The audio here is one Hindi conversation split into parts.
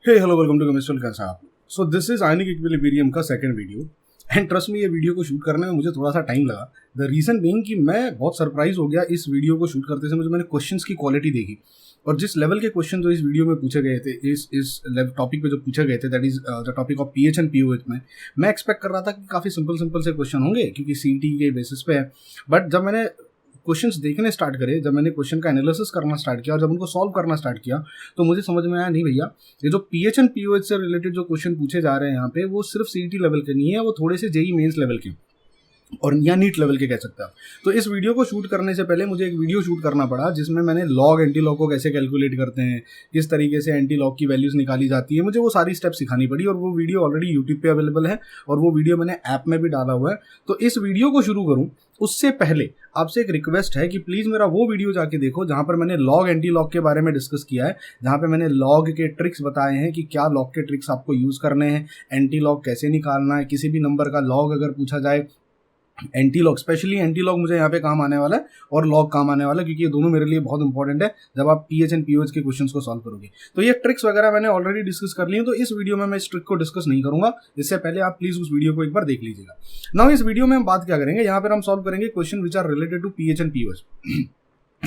Hey hello welcome to chemistry. कैसा आप? So this is ionic equilibrium का सेकंड वीडियो एंड ट्रस्ट में ये वीडियो को शूट करने में मुझे थोड़ा सा टाइम लगा। द रीजन बीइंग कि मैं बहुत सरप्राइज हो गया इस वीडियो को शूट करते समय। मैंने क्वेश्चंस की क्वालिटी देखी और जिस लेवल के क्वेश्चन जो इस वीडियो में पूछे गए थे, इस टॉपिक पे जो पूछे गए थे, that is the topic of pH and pOH में, मैं एक्सपेक्ट कर रहा था कि काफ़ी सिंपल से क्वेश्चन होंगे क्योंकि सीईटी के बेसिस पे है। बट जब मैंने क्वेश्चंस देखने स्टार्ट करे, जब मैंने क्वेश्चन का एनालिसिस करना स्टार्ट किया और जब उनको सॉल्व करना स्टार्ट किया, तो मुझे समझ में आया नहीं भैया, ये जो पीएच एंड पीओएच से रिलेटेड जो क्वेश्चन पूछे जा रहे हैं यहाँ पे, वो सिर्फ सीईटी लेवल के नहीं है, वो थोड़े से जेईई मेंस लेवल के और या नीट लेवल के कह सकते हैं। तो इस वीडियो को शूट करने से पहले मुझे एक वीडियो शूट करना पड़ा जिसमें मैंने लॉग एंटी लॉग को कैसे कैलकुलेट करते हैं, किस तरीके से एंटी लॉग की वैल्यूज निकाली जाती है, मुझे वो सारी स्टेप सिखानी पड़ी। और वो वीडियो ऑलरेडी यूट्यूब पे अवेलेबल है और वो वीडियो मैंने ऐप में भी डाला हुआ है। तो इस वीडियो को शुरू करूँ उससे पहले आपसे एक रिक्वेस्ट है कि प्लीज़ मेरा वो वीडियो जाके देखो जहाँ पर मैंने लॉग एंटी लॉग के बारे में डिस्कस किया है, जहाँ पे मैंने लॉग के ट्रिक्स बताए हैं कि क्या लॉग के ट्रिक्स आपको यूज़ करने हैं, एंटी लॉग कैसे निकालना है, किसी भी नंबर का लॉग अगर पूछा जाए, anti log, specially anti log मुझे यहाँ पे काम आने वाला है और लॉग काम आने वाला है क्योंकि ये दोनों मेरे लिए बहुत इंपॉर्टेंट है जब आप पीएच एंड पीओएच के क्वेश्चंस को सॉल्व करोगे। तो ये ट्रिक्स वगैरह मैंने ऑलरेडी डिस्कस कर ली है, तो इस वीडियो में मैं इस ट्रिक को डिस्कस नहीं करूंगा। इससे पहले आप प्लीज उस वीडियो को एक बार देख लीजिएगा। नाउ इस वीडियो में हम बात क्या करेंगे, यहाँ पर हम सॉल्व करेंगे question which are related to pH and pOH.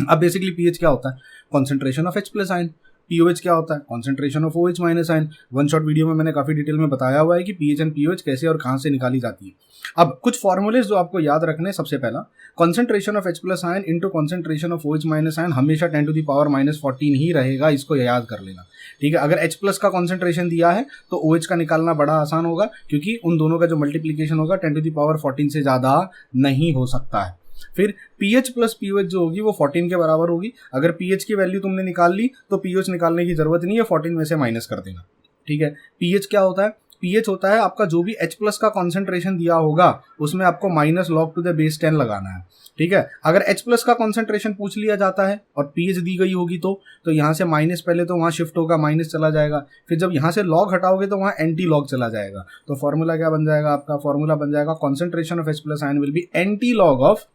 अब बेसिकली पीएच क्या होता है? Concentration of H+ ion. POH क्या होता है? Concentration of OH- ion. One shot video में मैंने काफी डिटेल में बताया हुआ है कि पीएच एंड पीओएच कैसे और कहां से निकाली जाती है। अब कुछ फॉर्मूलेज जो आपको याद रखने, सबसे पहला concentration of H+ ion into concentration of OH- ion हमेशा 10⁻⁻14 ही रहेगा, इसको याद कर लेना। ठीक है, अगर H+ का कॉन्सेंट्रेशन दिया है तो OH का निकालना बड़ा आसान होगा क्योंकि उन दोनों का जो मल्टीप्लीकेशन होगा 10⁻14 से ज्यादा नहीं हो सकता है। फिर pH प्लस पीओएच जो होगी वो 14 के बराबर होगी। अगर pH की वैल्यू तुमने निकाल ली तो pH निकालने की जरूरत नहीं है, 14 में से माइनस कर देना। ठीक है, pH क्या होता है? pH होता है आपका जो भी H+ का कॉन्सेंट्रेशन दिया होगा उसमें आपको minus log to the base 10 लगाना है। ठीक है, अगर H+ का कॉन्सेंट्रेशन पूछ लिया जाता है और pH दी गई होगी तो यहाँ से माइनस पहले तो वहाँ शिफ्ट होगा, माइनस चला जाएगा, फिर जब यहाँ से log हटाओगे तो वहाँ एंटी लॉग चला जाएगा। तो फॉर्मूला क्या बन जाएगा? आपका फॉर्मूला बन जाएगा concentration of H+ ion will be anti log of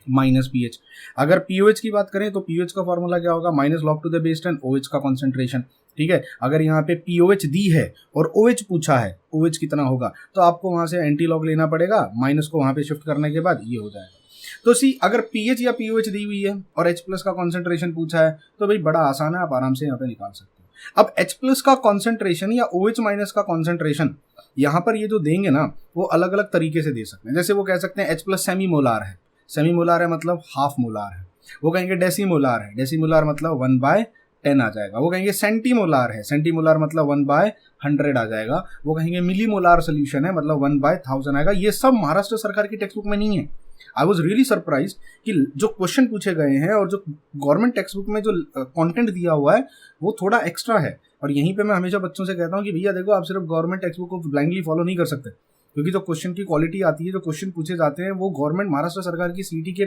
minus pH. अगर पीओएच की बात करें तो पीओएच का फॉर्मूला क्या होगा? Minus log to the base 10 OH का कॉन्सेंट्रेशन। ठीक है, अगर यहाँ पे पीओएच दी है और OH पूछा है, OH कितना होगा, तो आपको वहां से एंटी लॉग लेना पड़ेगा, माइनस को वहां पे शिफ्ट करने के बाद ये हो जाएगा। तो सी अगर पीएच या पीओएच दी हुई है और H+ का कॉन्सेंट्रेशन पूछा है तो भाई बड़ा आसान है, आप आराम से यहाँ पे निकाल सकते हो। अब H+ का कॉन्सेंट्रेशन या OH- का कॉन्सेंट्रेशन यहाँ पर ये जो देंगे ना वो अलग अलग तरीके से दे सकते हैं। जैसे वो कह सकते हैं H+ सेमी मोलार है, सेमी मोलार है मतलब हाफ मोलार है। वो कहेंगे डेसीमोलार है, डेसीमोलार मतलब 1/10 आ जाएगा। वो कहेंगे सेंटीमोलार है, सेंटीमोलार मतलब 1/100 आ जाएगा। वो कहेंगे मिलीमोलार सोल्यूशन है मतलब 1/1000 आएगा। ये सब महाराष्ट्र सरकार की टेक्स्ट बुक में नहीं है। आई वॉज रियली सरप्राइज कि जो क्वेश्चन पूछे गए हैं और जो गवर्नमेंट टेक्स्ट बुक में जो कंटेंट दिया हुआ है वो थोड़ा एक्स्ट्रा है। और यहीं पे मैं हमेशा बच्चों से कहता हूँ कि भैया देखो, आप सिर्फ गवर्नमेंट टेक्स्ट बुक को ब्लाइंडली फॉलो नहीं कर सकते क्योंकि जो क्वेश्चन की क्वालिटी आती है, जो क्वेश्चन पूछे जाते हैं, वो गवर्नमेंट महाराष्ट्र सरकार की सीईटी के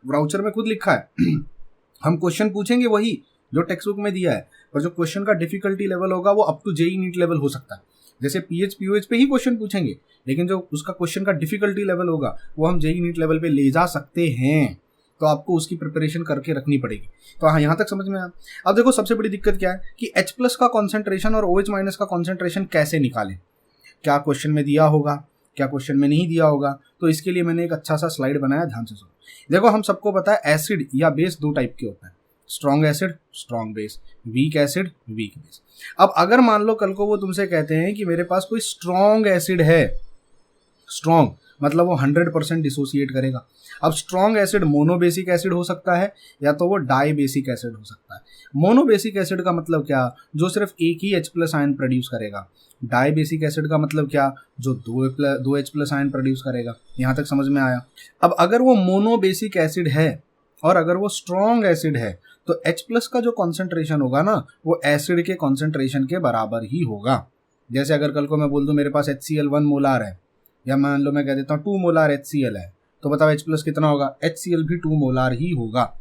ब्राउचर में खुद लिखा है। हम क्वेश्चन पूछेंगे वही जो टेक्स्ट बुक में दिया है, पर जो क्वेश्चन का डिफिकल्टी लेवल होगा वो up to JEE NEET level हो सकता है। जैसे पीएच पीओएच पे ही क्वेश्चन पूछेंगे, लेकिन जो उसका क्वेश्चन का डिफिकल्टी लेवल होगा वो हम जेईई नीट लेवल पे ले जा सकते हैं। तो आपको उसकी प्रिपरेशन करके रखनी पड़ेगी। तो हाँ, यहाँ तक समझ में आया। अब देखो सबसे बड़ी दिक्कत क्या है कि H+ का कॉन्सेंट्रेशन और OH- का कॉन्सेंट्रेशन कैसे निकालें। क्या क्वेश्चन में दिया होगा, क्या क्वेश्चन में नहीं दिया होगा, तो इसके लिए मैंने एक अच्छा सा स्लाइड बनाया, ध्यान से सुनो। देखो हम सबको पता है एसिड या बेस दो टाइप के होता है, strong acid, strong base, weak acid, weak base. अब अगर मान लो कल को वो तुमसे कहते हैं कि मेरे पास कोई स्ट्रॉन्ग एसिड है, स्ट्रॉन्ग मतलब वो 100% डिसोसिएट करेगा। अब स्ट्रॉन्ग एसिड मोनोबेसिक एसिड हो सकता है या तो वो डाई बेसिक एसिड हो सकता है। मोनोबेसिक एसिड का मतलब क्या? जो सिर्फ एक ही H+ आयन प्रोड्यूस करेगा। डाई बेसिक एसिड का मतलब क्या? जो दो H+ आयन प्रोड्यूस करेगा। यहाँ तक समझ में आया? अब अगर वो मोनोबेसिक एसिड है और अगर वो स्ट्रॉन्ग एसिड है तो H+ का जो कॉन्सेंट्रेशन होगा ना वो एसिड के कॉन्सेंट्रेशन के बराबर ही होगा। जैसे अगर कल को मैं बोल दूं मेरे पास HCl 1 मोलार है, या मान लो मैं कह देता हूँ 2 मोलार HCl है, तो बताओ H+ कितना होगा? HCl भी 2 मोलार ही होगा।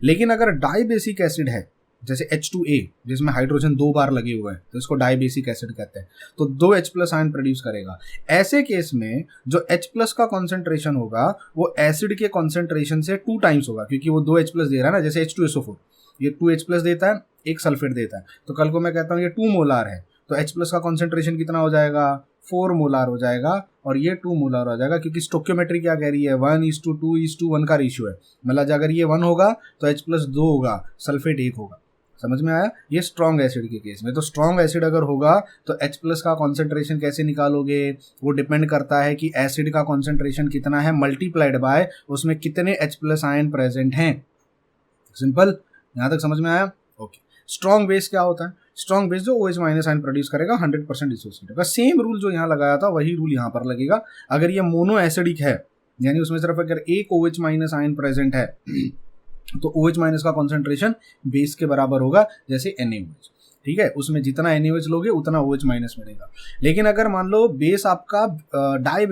लेकिन अगर डाई बेसिक एसिड है जैसे H2A जिसमें हाइड्रोजन 2 बार लगे हुए हैं तो इसको डाई बेसिक एसिड कहते हैं, तो 2 H+ आयन प्रोड्यूस करेगा। ऐसे केस में जो H+ का कॉन्सेंट्रेशन होगा वो एसिड के कॉन्सेंट्रेशन से 2 टाइम्स होगा क्योंकि वो 2 H+ दे रहा है ना, जैसे H2SO4। ये 2H प्लस देता है, एक सल्फेट देता है, तो कल को मैं कहता हूँ ये 2 मोलार है, तो H प्लस का कॉन्सेंट्रेशन कितना हो जाएगा, 4 मोलार हो जाएगा, और ये 2 मोलार हो जाएगा, क्योंकि स्टोक्योमेट्री क्या कह रही है, 1:2:1 का रेशियो है, मतलब अगर ये 1 होगा तो H प्लस 2 होगा, सल्फेट 1 होगा। समझ में आया? ये स्ट्रॉन्ग एसिड के केस में। तो स्ट्रॉन्ग एसिड अगर होगा तो H प्लस का कॉन्सेंट्रेशन कैसे निकालोगे, वो डिपेंड करता है कि एसिड का कॉन्सेंट्रेशन कितना है मल्टीप्लाइड बाय उसमें कितने H प्लस आयन प्रेजेंट हैं। सिंपल, यहाँ तक समझ में आया? ओके। स्ट्रॉन्ग बेस क्या होता है? स्ट्रॉन्ग बेस जो OH माइनस आयन प्रोड्यूस करेगा 100% डिसोसिएट होगा। सेम रूल जो यहाँ लगाया था वही रूल यहाँ पर लगेगा। अगर ये मोनो एसिडिक है, यानी उसमें सिर्फ अगर एक OH माइनस आयन प्रेजेंट है तो OH माइनस का कॉन्सेंट्रेशन बेस के बराबर होगा, जैसे NaOH। ठीक है, उसमें जितना NaOH लोगे उतना OH माइनस मिलेगा। लेकिन अगर मान लो बेस आपका डाई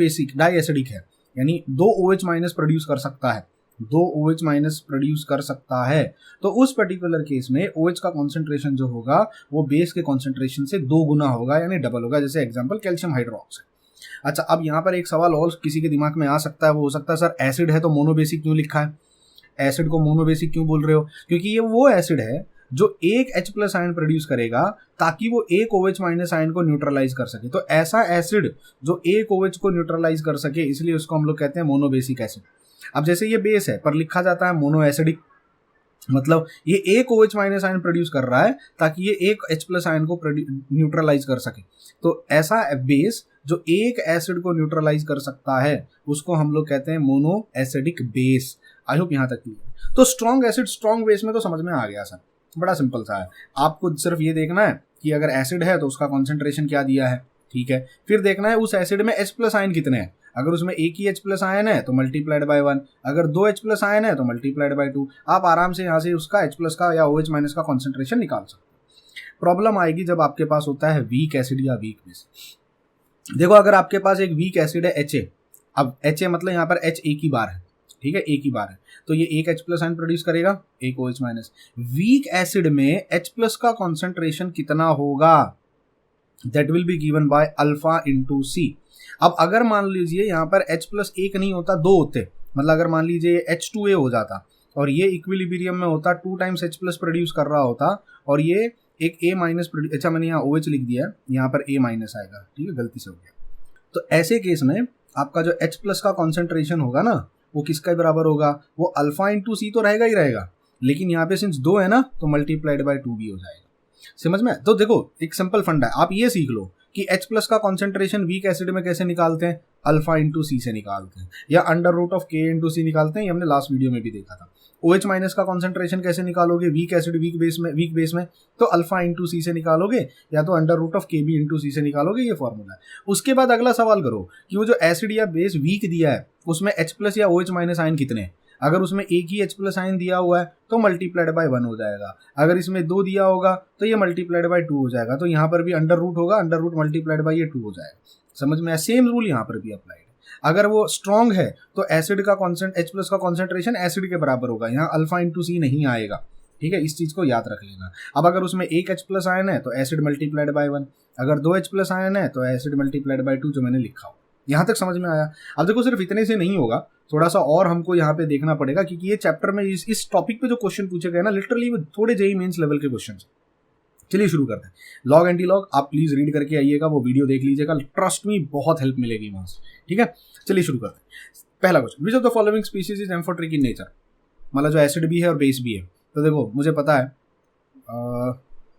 एसिडिक है, यानी 2 OH माइनस प्रोड्यूस कर सकता है, 2 OH माइनस प्रोड्यूस कर सकता है, तो उस पर्टिकुलर केस में OH का कॉन्सेंट्रेशन जो होगा वो बेस के कॉन्सेंट्रेशन से 2 गुना होगा, यानी डबल होगा। जैसे एग्जांपल कैल्शियम हाइड्रोक्साइड। अच्छा, अब यहाँ पर एक सवाल और किसी के दिमाग में आ सकता है, वो हो सकता है सर एसिड है तो मोनोबेसिक क्यों लिखा है, एसिड को मोनोबेसिक क्यों बोल रहे हो? क्योंकि ये वो एसिड है जो एक H प्लस आयन प्रोड्यूस करेगा ताकि वो एक OH माइनस आयन को न्यूट्रलाइज कर सके। तो ऐसा एसिड जो एक OH को न्यूट्रलाइज कर सके, इसलिए उसको हम लोग कहते हैं मोनोबेसिक एसिड। अब जैसे ये बेस है पर लिखा जाता है मोनो एसिडिक, मतलब ये एक OH माइनस आयन प्रोड्यूस कर रहा है ताकि ये एक H प्लस आयन को न्यूट्रलाइज कर सके। तो ऐसा बेस जो एक एसिड को न्यूट्रलाइज कर सकता है उसको हम लोग कहते हैं mono acidic base. I hope यहाँ तक क्लियर। तो स्ट्रॉन्ग एसिड स्ट्रॉन्ग बेस में तो समझ में आ गया सर, बड़ा सिंपल सा है। आपको सिर्फ ये देखना है कि अगर एसिड है तो उसका कॉन्सेंट्रेशन क्या दिया है, ठीक है। फिर देखना है उस एसिड में H प्लस आयन कितने हैं। अगर उसमें एक ही H प्लस आयन है तो मल्टीप्लाइड बाय 1, अगर 2 H प्लस आयन है तो मल्टीप्लाइड बाय 2। आप आराम से यहाँ से उसका H प्लस का या OH माइनस का कॉन्सेंट्रेशन निकाल सकते हो। प्रॉब्लम आएगी जब आपके पास होता है वीक एसिड या वीक बेस। देखो, अगर आपके पास एक वीक एसिड है HA, अब HA मतलब यहाँ पर H एक ही बार है, ठीक है, एक ही बार है, तो ये एक H प्लस आयन प्रोड्यूस करेगा, एक OH माइनस। वीक एसिड में H प्लस का कॉन्सेंट्रेशन कितना होगा, that will be given by alpha into C। अब अगर मान लीजिए यहाँ पर H प्लस एक नहीं होता, 2 होते, मतलब अगर मान लीजिए H2A हो जाता और ये इक्विलिब्रियम में होता, 2 टाइम्स H प्लस प्रोड्यूस कर रहा होता और ये एक A माइनस, अच्छा मैंने यहाँ OH लिख दिया है, यहाँ पर A माइनस आएगा, ठीक है, गलती से हो गया। तो ऐसे केस में आपका जो H प्लस का कॉन्सेंट्रेशन होगा ना वो किसके बराबर होगा, वो अल्फा इंटू C तो रहेगा ही रहेगा, लेकिन यहाँ पे सिंस 2 है ना तो मल्टीप्लाइड बाय 2 भी हो जाएगा। समझ में? तो देखो एक सिंपल फंडा है, आप ये सीख लो कि H प्लस का कॉन्सेंट्रेशन वीक एसिड में कैसे निकालते हैं, अल्फा इंटू C से निकालते हैं, या under root of K into C निकालते हैं, ये हमने लास्ट वीडियो में भी देखा था। OH माइनस का कॉन्सेंट्रेशन कैसे निकालोगे वीक एसिड वीक बेस में, तो अल्फा इंटू C से निकालोगे या तो under root of KB into C से निकालोगे, ये फॉर्मूला है। उसके बाद अगला सवाल करो कि वो जो एसिड या बेस वीक दिया है उसमें H प्लस या OH माइनस आयन कितने हैं। अगर उसमें एक ही H प्लस आयन दिया हुआ है तो मल्टीप्लाइड बाय 1 हो जाएगा, अगर इसमें 2 दिया होगा तो ये मल्टीप्लाइड बाय 2 हो जाएगा, तो यहाँ पर भी अंडर रूट होगा, अंडर रूट मल्टीप्लाइड बाय ये 2 हो जाएगा। समझ में? सेम रूल यहाँ पर भी अप्लाइड है। अगर वो स्ट्रॉन्ग है तो एसिड का H प्लस का कॉन्सेंट्रेशन एसिड के बराबर होगा, यहाँ अल्फा इंटू C नहीं आएगा, ठीक है, इस चीज को याद रख लेना। अब अगर उसमें एक H प्लस आयन है तो एसिड मल्टीप्लाइड बाय 1, अगर 2 H प्लस आयन है तो एसिड मल्टीप्लाइड बाय 2, जो मैंने लिखा हो। यहाँ तक समझ में आया? अब देखो सिर्फ इतने से नहीं होगा, थोड़ा सा और हमको यहाँ पे देखना पड़ेगा, क्योंकि ये चैप्टर में इस टॉपिक पे जो क्वेश्चन पूछे गए ना लिटरली वो थोड़े JEE मेंस लेवल के क्वेश्चन। चलिए शुरू करते हैं। लॉग एंटी लॉग आप प्लीज रीड करके आइएगा, वो वीडियो देख लीजिएगा, ट्रस्ट मी बहुत हेल्प मिलेगी वहां से, ठीक है। चलिए शुरू करते हैं। पहला question, which of the following species is amphoteric in nature, मतलब जो एसिड भी है और बेस भी है। तो देखो मुझे पता है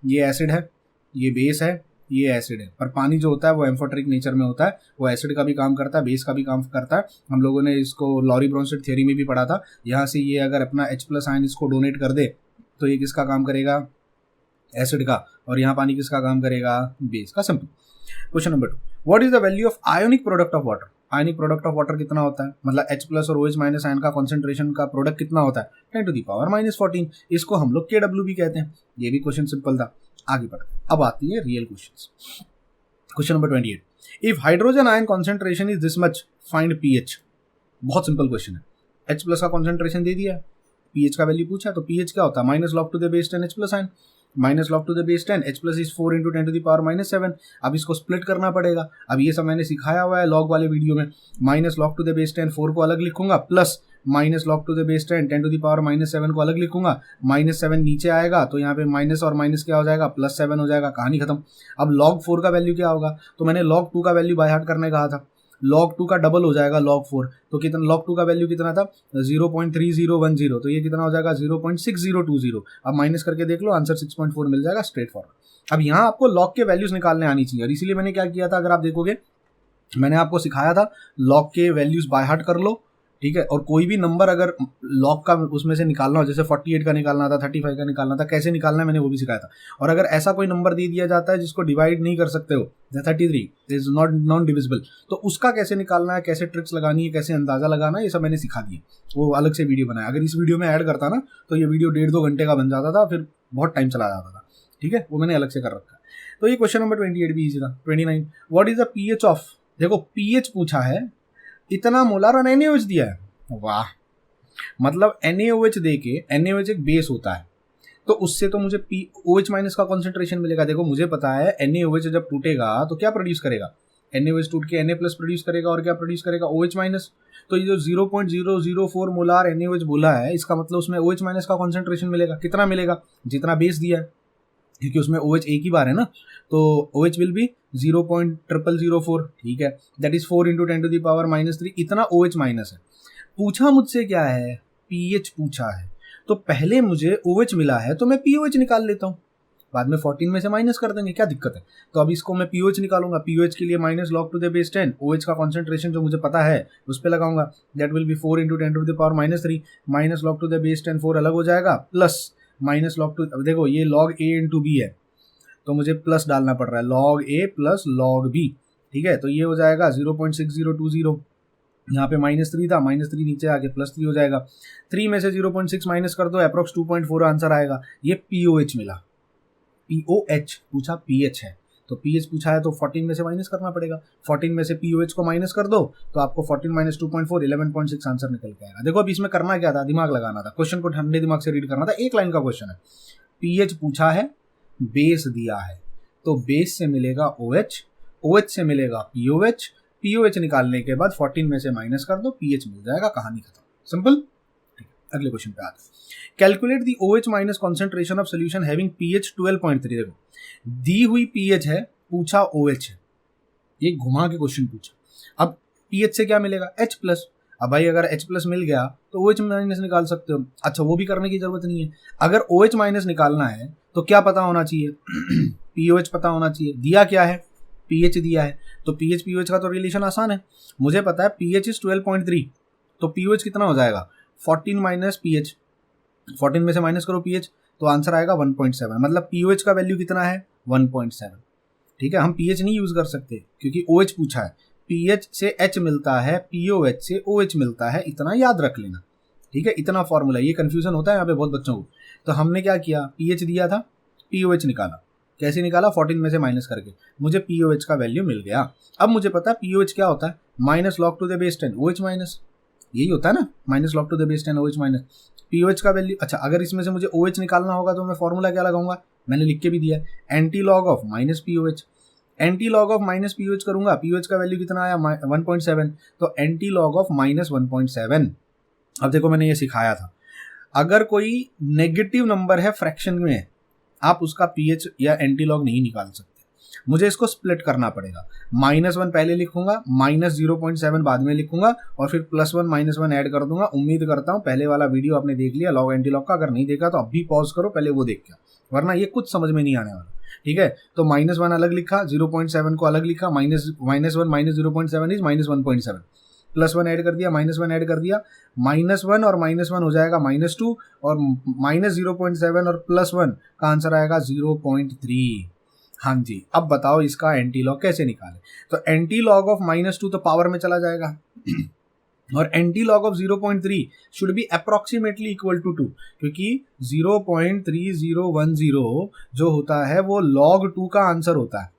ये एसिड है, ये बेस है, ये एसिड है, पर पानी जो होता है वो एम्फोटेरिक नेचर में होता है, वो एसिड का भी काम करता है, बेस का भी काम करता है। हम लोगों ने इसको लॉरी ब्रोंस्टेड थ्योरी में भी पढ़ा था। यहाँ से ये अगर अपना H प्लस आयन इसको डोनेट कर दे तो ये किसका काम करेगा, एसिड का, और यहाँ पानी किसका काम करेगा, बेस का। Simple. Question number 2, what is the value of ionic product of water. Ionic product of water कितना होता है, मतलब H प्लस और OH माइनस आयन का कॉन्सेंट्रेशन का प्रोडक्ट कितना होता है, 10⁻⁻14। इसको हम लोग KW भी कहते हैं। ये भी क्वेश्चन सिंपल था। आगे बढ़ते हैं, अब आती है real question. Question number 28, if hydrogen ion concentration is this much find pH। बहुत सिंपल क्वेश्चन है। H प्लस का कॉन्सेंट्रेशन दे दिया, pH का वैल्यू पूछा, तो pH क्या होता है, minus log to the base 10 H plus ion, minus log to the base 10, H plus is 4 into 10⁻⁻7। अब इसको स्प्लिट करना पड़ेगा। अब ये सब मैंने सिखाया हुआ है लॉग वाले वीडियो में। Minus log to the base 10, 4 को अलग लिखूंगा, plus minus log to the base 10 10 to the power -7 को अलग लिखूंगा, -7 नीचे आएगा तो यहाँ पे माइनस और माइनस क्या हो जाएगा, +7 हो जाएगा, कहानी खत्म। अब log 4 का वैल्यू क्या होगा, तो मैंने log 2 का वैल्यू बाय हार्ट करने कहा था, log 2 का डबल हो जाएगा log 4, तो कितना log 2 का वैल्यू कितना था 0.3010, तो ये कितना हो जाएगा 0.6020। अब माइनस करके देख लो, आंसर 6.4 मिल जाएगा, स्ट्रेट फॉरवर्ड। अब यहाँ आपको log के वैल्यूज निकालने आनी चाहिए, और इसीलिए मैंने क्या किया था, अगर आप देखोगे मैंने आपको सिखाया था log के वैल्यूज बाय हार्ट कर लो, ठीक है। और कोई भी नंबर अगर log का उसमें से निकालना हो, जैसे 48 का निकालना था, 35 का निकालना था, कैसे निकालना है मैंने वो भी सिखाया था। और अगर ऐसा कोई नंबर दे दिया जाता है जिसको डिवाइड नहीं कर सकते हो, 33 इज नॉन डिविजिबल, तो उसका कैसे निकालना है, कैसे ट्रिक्स लगानी है, कैसे अंदाजा लगाना है, ये सब मैंने सिखा दिया, वो अलग से वीडियो बनाया। अगर इस वीडियो में ऐड करता ना तो ये वीडियो 1.5-2 घंटे का बन जाता था, फिर बहुत टाइम चला जाता था, ठीक है, वो मैंने अलग से कर रखा है। तो ये क्वेश्चन नंबर 28 भी इजी था। 29, what is the pH of, देखो पीएच पूछा है, इतना मोलार और NaOH दिया है, वाह, मतलब NaOH दे के, NaOH एक बेस होता है, तो उससे तो मुझे OH माइनस का कॉन्सेंट्रेशन मिलेगा। देखो मुझे पता है NaOH जब टूटेगा तो क्या प्रोड्यूस करेगा, NaOH टूट के Na प्लस प्रोड्यूस करेगा, और क्या प्रोड्यूस करेगा, OH माइनस। तो ये जो 0.004 मोलार NaOH बोला है, इसका मतलब उसमें OH माइनस का कॉन्सेंट्रेशन मिलेगा, कितना मिलेगा, जितना बेस दिया है, क्योंकि उसमें OH एक ही बार है ना, तो OH विल बी 0.0004, ठीक है, that is 4 × 10 to the power -3, इतना OH माइनस है। पूछा मुझसे क्या है, पीएच पूछा है, तो पहले मुझे OH मिला है तो मैं POH निकाल लेता हूँ, बाद में 14 में से माइनस कर देंगे, क्या दिक्कत है। तो अब इसको मैं POH निकालूंगा, POH के लिए minus log to the base 10, OH का कॉन्सेंट्रेशन जो मुझे पता है उस पर लगाऊंगा, that will be 4 × 10 to the power -3, minus log to the base 10, 4 अलग हो जाएगा, प्लस माइनस log टू, अब देखो ये log A × B है, तो मुझे प्लस डालना पड़ रहा है, log A plus log B, ठीक है, तो ये हो जाएगा 0.6020, यहाँ पे -3 था, -3 नीचे आके +3 हो जाएगा, 3 में से 0.6 माइनस कर दो, अप्रोक्स 2.4 आंसर आएगा। ये POH मिला, POH पूछा, PH है, तो PH पूछा है तो 14 में से माइनस करना पड़ेगा, 14 में से POH को माइनस कर दो तो आपको 14 - 2.4 11.6 आंसर निकल के आएगा। देखो अब इसमें करना क्या था, दिमाग लगाना था, क्वेश्चन को ठंडे दिमाग से रीड करना था, एक लाइन का क्वेश्चन है, PH पूछा है, बेस दिया है, तो बेस से मिलेगा OH, OH से मिलेगा POH, POH निकालने के बाद 14 में से माइनस कर दो, PH मिल जाएगा, कहानी खत्म, सिंपल। ठीक है, अगले क्वेश्चन पे आते हैं। Calculate the OH minus concentration of solution having pH 12.3। देखो दी हुई pH है, पूछा OH है, ये घुमा के क्वेश्चन पूछा। अब pH से क्या मिलेगा, H प्लस। अब भाई अगर H प्लस मिल गया तो OH माइनस निकाल सकते हो। अच्छा वो भी करने की जरूरत नहीं है, अगर OH माइनस निकालना है तो क्या पता होना चाहिए POH पता होना चाहिए। दिया क्या है, pH दिया है, तो pH POH का तो रिलेशन आसान है, मुझे पता है pH इज 12.3, तो POH कितना हो जाएगा 14 माइनस pH, 14 में से माइनस करो pH तो आंसर आएगा 1.7, मतलब POH का वैल्यू कितना है 1.7। ठीक है, हम pH नहीं यूज कर सकते क्योंकि OH पूछा है, pH से H मिलता है, POH से OH मिलता है, इतना याद रख लेना, ठीक है, इतना फॉर्मूला। ये कंफ्यूजन होता है यहाँ पे बहुत बच्चों को। तो हमने क्या किया, pH दिया था, POH निकाला, कैसे निकाला 14 में से माइनस करके, मुझे POH का वैल्यू मिल गया। अब मुझे पता है POH क्या होता है, minus log to the base 10 OH minus, यही होता है ना, minus log to the base 10 OH minus. POH का वैल्यू, अच्छा अगर इसमें से मुझे OH निकालना होगा तो मैं फॉर्मूला क्या लगाऊंगा, मैंने लिख के भी दिया है, anti log of minus POH, anti log of minus POH करूंगा, POH का वैल्यू कितना आया 1.7, तो एंटी लॉग ऑफ माइनस 1.7। अब देखो मैंने ये सिखाया था, अगर कोई नेगेटिव नंबर है फ्रैक्शन में, आप उसका pH या एंटी लॉग नहीं निकाल सकते, मुझे इसको स्प्लिट करना पड़ेगा। -1 पहले लिखूंगा, -0.7 बाद में लिखूंगा, और फिर +1 -1 ऐड कर दूंगा। उम्मीद करता हूं पहले वाला वीडियो आपने देख लिया लॉग एंटी लॉग का, अगर नहीं देखा तो अब भी पॉज करो, पहले वो देख के, वरना ये कुछ समझ में नहीं आने वाला। ठीक है, तो -1 अलग लिखा, 0.7 को अलग लिखा, -1 -0.7 इज -1.7, +1 ऐड कर दिया, -1 ऐड कर दिया, -1 और -1 हो जाएगा -2, और -0.7 और +1 का आंसर आएगा 0.3। हाँ जी, अब बताओ इसका एंटी लॉग कैसे निकाले। तो एंटी लॉग ऑफ -2 तो पावर में चला जाएगा और anti log of 0.3 should be approximately equal to 2, क्योंकि 0.3010 जो होता है वो log 2 का आंसर होता है,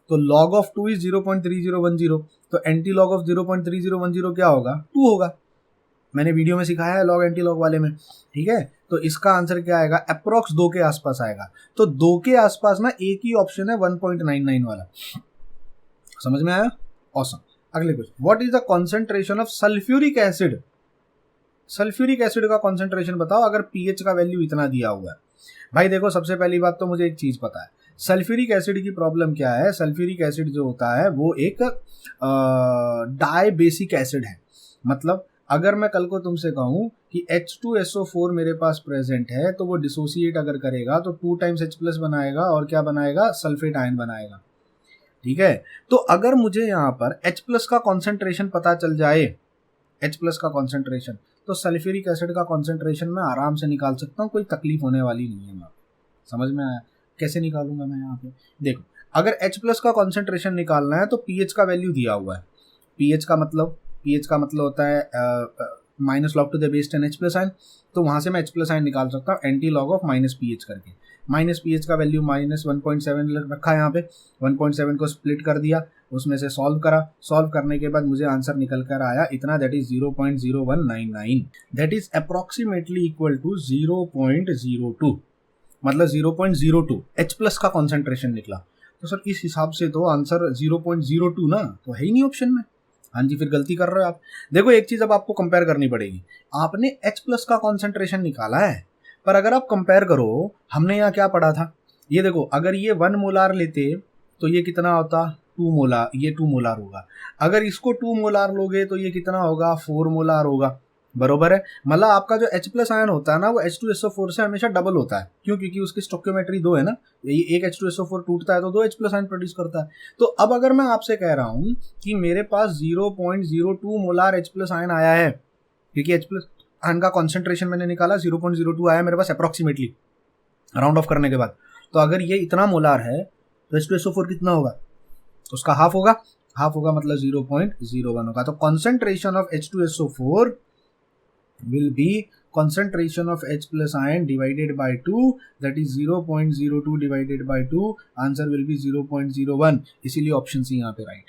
तो log ऑफ 2 इज 0.3010, तो एंटी लॉग ऑफ 0.3010 क्या होगा, 2 होगा। मैंने वीडियो में सिखाया है लॉग एंटी लॉग वाले में, ठीक है। तो इसका आंसर क्या आएगा, अप्रोक्स 2 के आसपास आएगा। तो 2 के आसपास ना एक ही ऑप्शन है 1.99 वाला, समझ में आया, ऑसम। अगले question, what is the concentration of sulphuric acid sulphuric acid का कॉन्सेंट्रेशन बताओ अगर पीएच का वैल्यू इतना दिया हुआ है। भाई देखो, सबसे पहली बात तो मुझे एक चीज पता है, सल्फ्यूरिक एसिड की प्रॉब्लम क्या है। सल्फ्यूरिक एसिड जो होता है वो एक डाई बेसिक एसिड है। मतलब अगर मैं कल को तुमसे कहूं कि H2SO4 मेरे पास प्रेजेंट है तो वो डिसोसिएट अगर करेगा तो 2 टाइम्स H+ बनाएगा और क्या बनाएगा, सल्फेट आयन बनाएगा। ठीक है, तो अगर मुझे यहाँ पर H+ का कॉन्सेंट्रेशन पता चल जाए, H+ का कॉन्सेंट्रेशन, तो सल्फ्यूरिक एसिड का कॉन्सेंट्रेशन मैं आराम से निकाल सकता हूँ, कोई तकलीफ होने वाली नहीं है। मैं समझ में आया कैसे निकालूंगा मैं यहाँ पे? देखो, अगर H+ का कॉन्सेंट्रेशन निकालना है तो पीएच का वैल्यू दिया हुआ है। पीएच का मतलब होता है minus log to the base 10 H+ ion, तो वहां से मैं H+ आयन निकाल सकता हूँ anti log of minus pH करके। माइनस पीएच का वैल्यू -1.7 रखा है यहाँ पे, 1.7 को स्प्लिट कर दिया, उसमें से सॉल्व करा, सॉल्व करने के बाद मुझे आंसर निकल कर आया इतना, that is 0.0199, that is approximately equal to 0.02, मतलब 0.02 H+ का कॉन्सेंट्रेशन निकला। तो सर इस हिसाब से तो आंसर 0.02 ना, तो है ही नहीं ऑप्शन में। हाँ जी, फिर गलती कर रहे हो आप। देखो एक चीज अब आपको कंपेयर करनी पड़ेगी, आपने H+ का कॉन्सेंट्रेशन निकाला है, पर अगर आप कंपेयर करो, हमने यहाँ क्या पढ़ा था, ये देखो, अगर ये 1 मोलार लेते तो ये कितना होता, 2 मोलार, ये 2 मोलार होगा। अगर इसको 2 मोलार लोगे तो ये कितना होगा, 4 मोलार होगा। बरोबर है, मतलब आपका जो H+ आयन होता है ना वो H2SO4 से हमेशा डबल होता है। क्यों? क्योंकि उसकी स्टोक्योमेट्री 2 है ना, ये एक H2SO4 टूटता है तो 2 H+ आयन प्रोड्यूस करता है। तो अब अगर मैं आपसे कह रहा हूं कि मेरे पास 0.02 मोलार H+ आयन आया है, क्योंकि H+ आयन का कॉन्सेंट्रेशन मैंने निकाला 0.02 आया मेरे पास अप्रोक्सीमेटली, राउंड ऑफ करने के बाद, तो अगर ये इतना मोलार है तो H2SO4 कितना होगा, उसका हाफ होगा, मतलब 0.01 होगा। तो concentration of H2SO4 will be concentration of H+ ion divided by 2, that is 0.02 divided by 2, answer will be 0.01, इसीलिए ऑप्शन सी यहाँ पे राइट।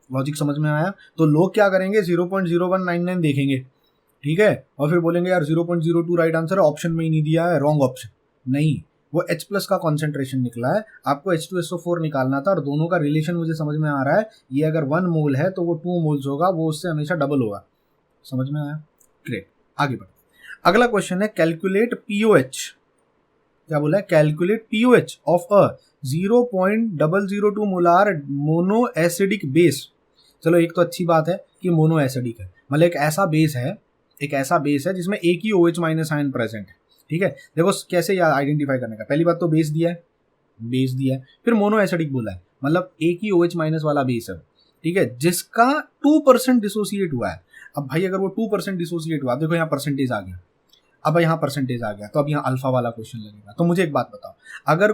लॉजिक समझ में आया? तो लोग क्या करेंगे, 0.0199 देखेंगे, ठीक है, और फिर बोलेंगे यार 0.02 राइट आंसर है, ऑप्शन में ही नहीं दिया है, रॉन्ग ऑप्शन। नहीं, वो H+ का कॉन्सेंट्रेशन निकला है, आपको H2SO4 निकालना था, और दोनों का रिलेशन मुझे समझ में आ रहा है, ये अगर 1 मोल है तो वो 2 मोल्स होगा, वो उससे हमेशा डबल होगा। समझ में आया? ग्रेट, आगे बढ़ते। अगला क्वेश्चन है कैलकुलेट पीओएच। क्या बोला है? Calculate pOH of a 0.002 molar mono acidic base. चलो एक तो अच्छी बात है कि मोनो एसिडिक है, मतलब एक ऐसा बेस है जिसमें एक ही OH माइनस आयन प्रेजेंट है। ठीक है, देखो कैसे यार आइडेंटिफाई करने का, पहली बात तो बेस दिया है, फिर मोनो एसिडिक बोला है, मतलब एक ही OH माइनस वाला बेस है, ठीक है, जिसका 2% डिसोसिएट हुआ है। अब भाई अगर वो 2% डिसोसिएट हुआ, देखो यहाँ परसेंटेज आ गया, अब यहाँ परसेंटेज आ गया, तो अब यहाँ अल्फा वाला क्वेश्चन लगेगा। तो मुझे एक बात बताओ, अगर